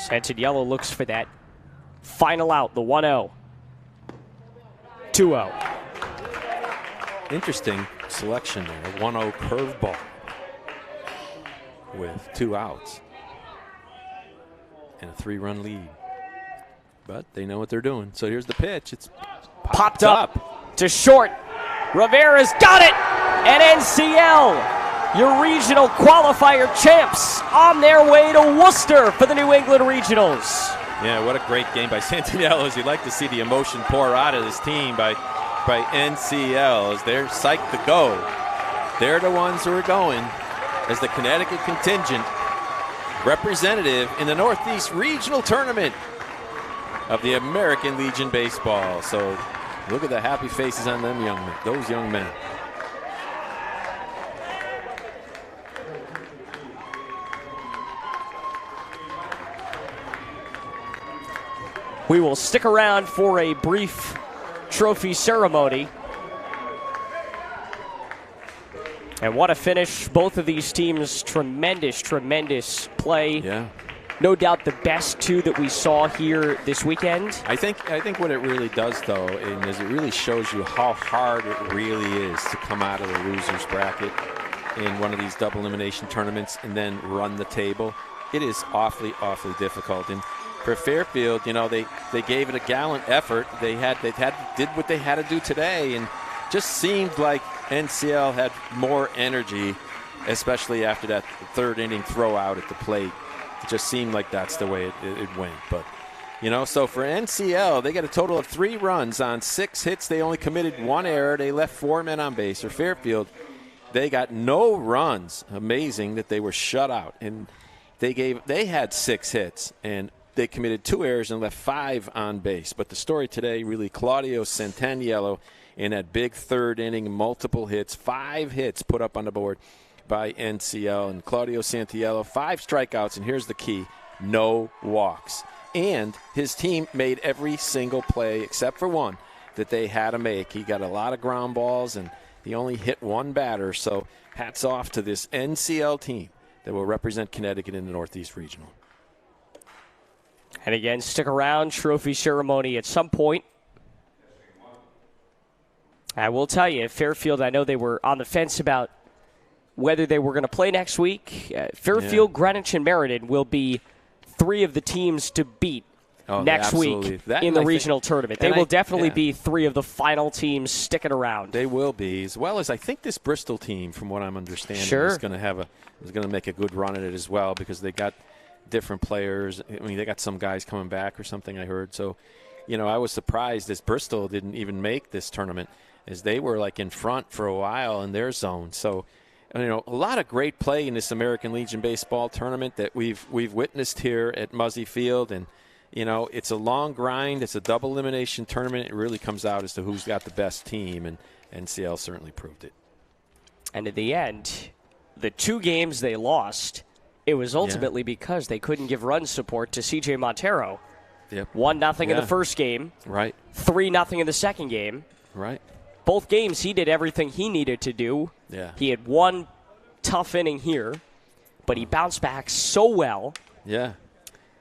Santiello looks for that final out, the 1-0. 2-0. Interesting selection there. 1-0 curveball with 2 outs and a 3-run lead. But they know what they're doing. So here's the pitch. It's popped up to short. Rivera's got it, and NCL, your regional qualifier champs, on their way to Worcester for the New England Regionals. Yeah, what a great game by Santiello. As you'd like to see the emotion pour out of this team by NCL as they're psyched to go. They're the ones who are going as the Connecticut contingent representative in the Northeast Regional Tournament of the American Legion Baseball. So look at the happy faces on them those young men. We will stick around for a brief trophy ceremony. And what a finish. Both of these teams, tremendous play. Yeah. No doubt the best two that we saw here this weekend. I think what it really does, though, is it really shows you how hard it really is to come out of the losers bracket in one of these double elimination tournaments and then run the table. It is awfully difficult. And for Fairfield, they gave it a gallant effort. They did what they had to do today, and just seemed like NCL had more energy, especially after that third inning throw out at the plate. It just seemed like that's the way it went. But, so for NCL, they got a total of 3 runs on 6 hits. They only committed 1 error. They left 4 men on base. For Fairfield, they got no runs. Amazing that they were shut out. And they had 6 hits, and they committed 2 errors and left 5 on base. But the story today, really, Claudio Santaniello in that big third inning, multiple hits, 5 hits put up on the board by NCL. And Claudio Santaniello, 5 strikeouts, and here's the key, no walks. And his team made every single play except for one that they had to make. He got a lot of ground balls, and he only hit 1 batter. So hats off to this NCL team that will represent Connecticut in the Northeast Regional. And again, stick around, trophy ceremony at some point. I will tell you, Fairfield, I know they were on the fence about whether they were going to play next week. Fairfield, Greenwich, and Meriden will be 3 of the teams to beat next week in the regional tournament. They will definitely be 3 of the final teams sticking around. They will be, as well as I think this Bristol team, from what I'm understanding, is going to make a good run at it as well, because they got different players. I mean, they got some guys coming back or something, I heard. So, I was surprised that Bristol didn't even make this tournament, as they were like in front for a while in their zone. So, a lot of great play in this American Legion Baseball tournament that we've witnessed here at Muzzy Field. And, it's a long grind. It's a double elimination tournament. It really comes out as to who's got the best team, and NCL certainly proved it. And in the end, the 2 games they lost, it was ultimately because they couldn't give run support to C.J. Montero. Yep. 1-0 in the first game. Right. 3-0 in the second game. Right. Both games, he did everything he needed to do. Yeah. He had 1 tough inning here, but he bounced back so well. Yeah.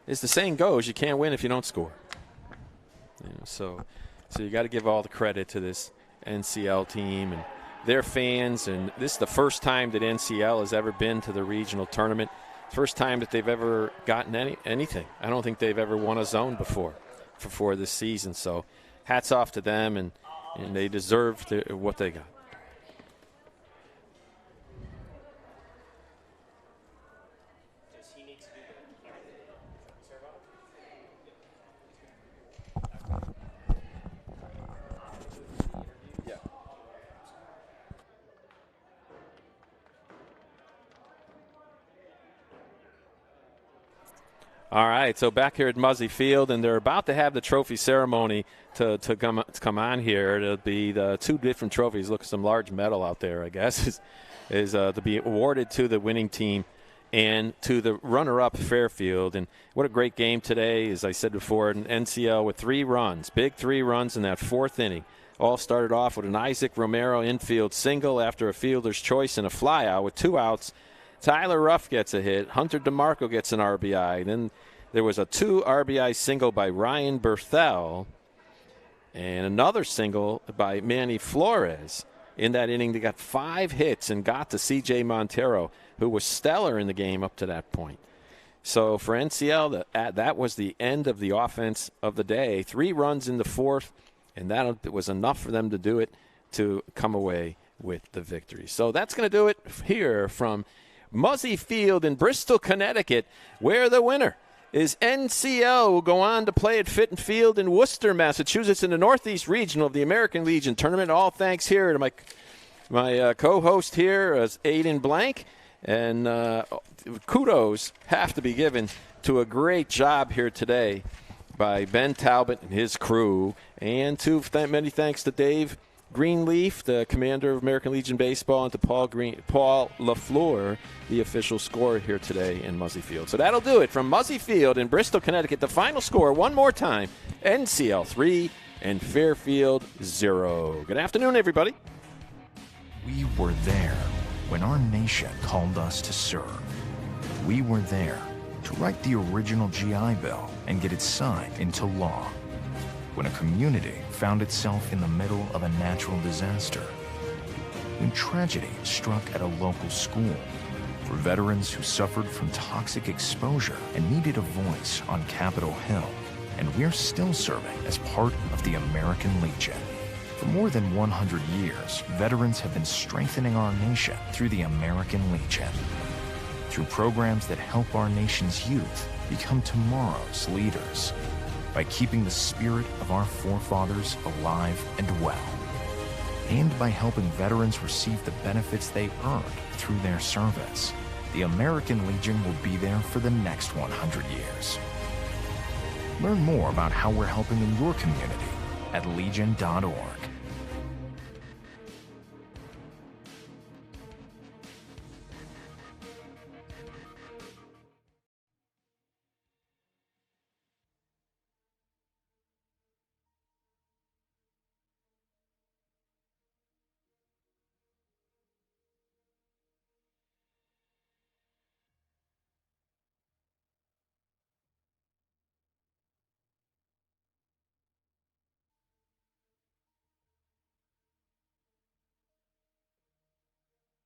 As the saying goes, you can't win if you don't score. So you got to give all the credit to this NCL team and their fans. And this is the first time that NCL has ever been to the regional tournament. First time that they've ever gotten anything. I don't think they've ever won a zone before this season. So hats off to them, and they deserve what they got. All right, so back here at Muzzy Field, and they're about to have the trophy ceremony to come on here. It'll be the 2 different trophies. Look, some large medal out there, I guess, is to be awarded to the winning team and to the runner-up Fairfield. And what a great game today, as I said before, an NCL with 3 runs, big 3 runs in that 4th inning. All started off with an Isaac Romero infield single after a fielder's choice and a flyout with 2 outs. Tyler Ruff gets a hit. Hunter DeMarco gets an RBI. Then there was a 2 RBI single by Ryan Berthel and another single by Manny Flores. In that inning, they got 5 hits and got to C.J. Montero, who was stellar in the game up to that point. So for NCL, that was the end of the offense of the day. 3 runs in the 4th, and that was enough for them to do it to come away with the victory. So that's going to do it here from Muzzy Field in Bristol, Connecticut, where the winner is NCL, will go on to play at Fitton Field in Worcester, Massachusetts, in the Northeast Regional of the American Legion Tournament. All thanks here to my co-host here, Aiden Blank, and kudos have to be given to a great job here today by Ben Talbot and his crew. And many thanks to Dave Greenleaf, the commander of American Legion Baseball, and to Paul LaFleur, the official scorer here today in Muzzy Field. So that'll do it from Muzzy Field in Bristol, Connecticut. The final score, one more time, NCL 3 and Fairfield 0. Good afternoon, everybody. We were there when our nation called us to serve. We were there to write the original GI Bill and get it signed into law. When a community found itself in the middle of a natural disaster. When tragedy struck at a local school. For veterans who suffered from toxic exposure and needed a voice on Capitol Hill. And we're still serving as part of the American Legion. For more than 100 years, veterans have been strengthening our nation through the American Legion. Through programs that help our nation's youth become tomorrow's leaders. By keeping the spirit of our forefathers alive and well. And by helping veterans receive the benefits they earned through their service. The American Legion will be there for the next 100 years. Learn more about how we're helping in your community at legion.org.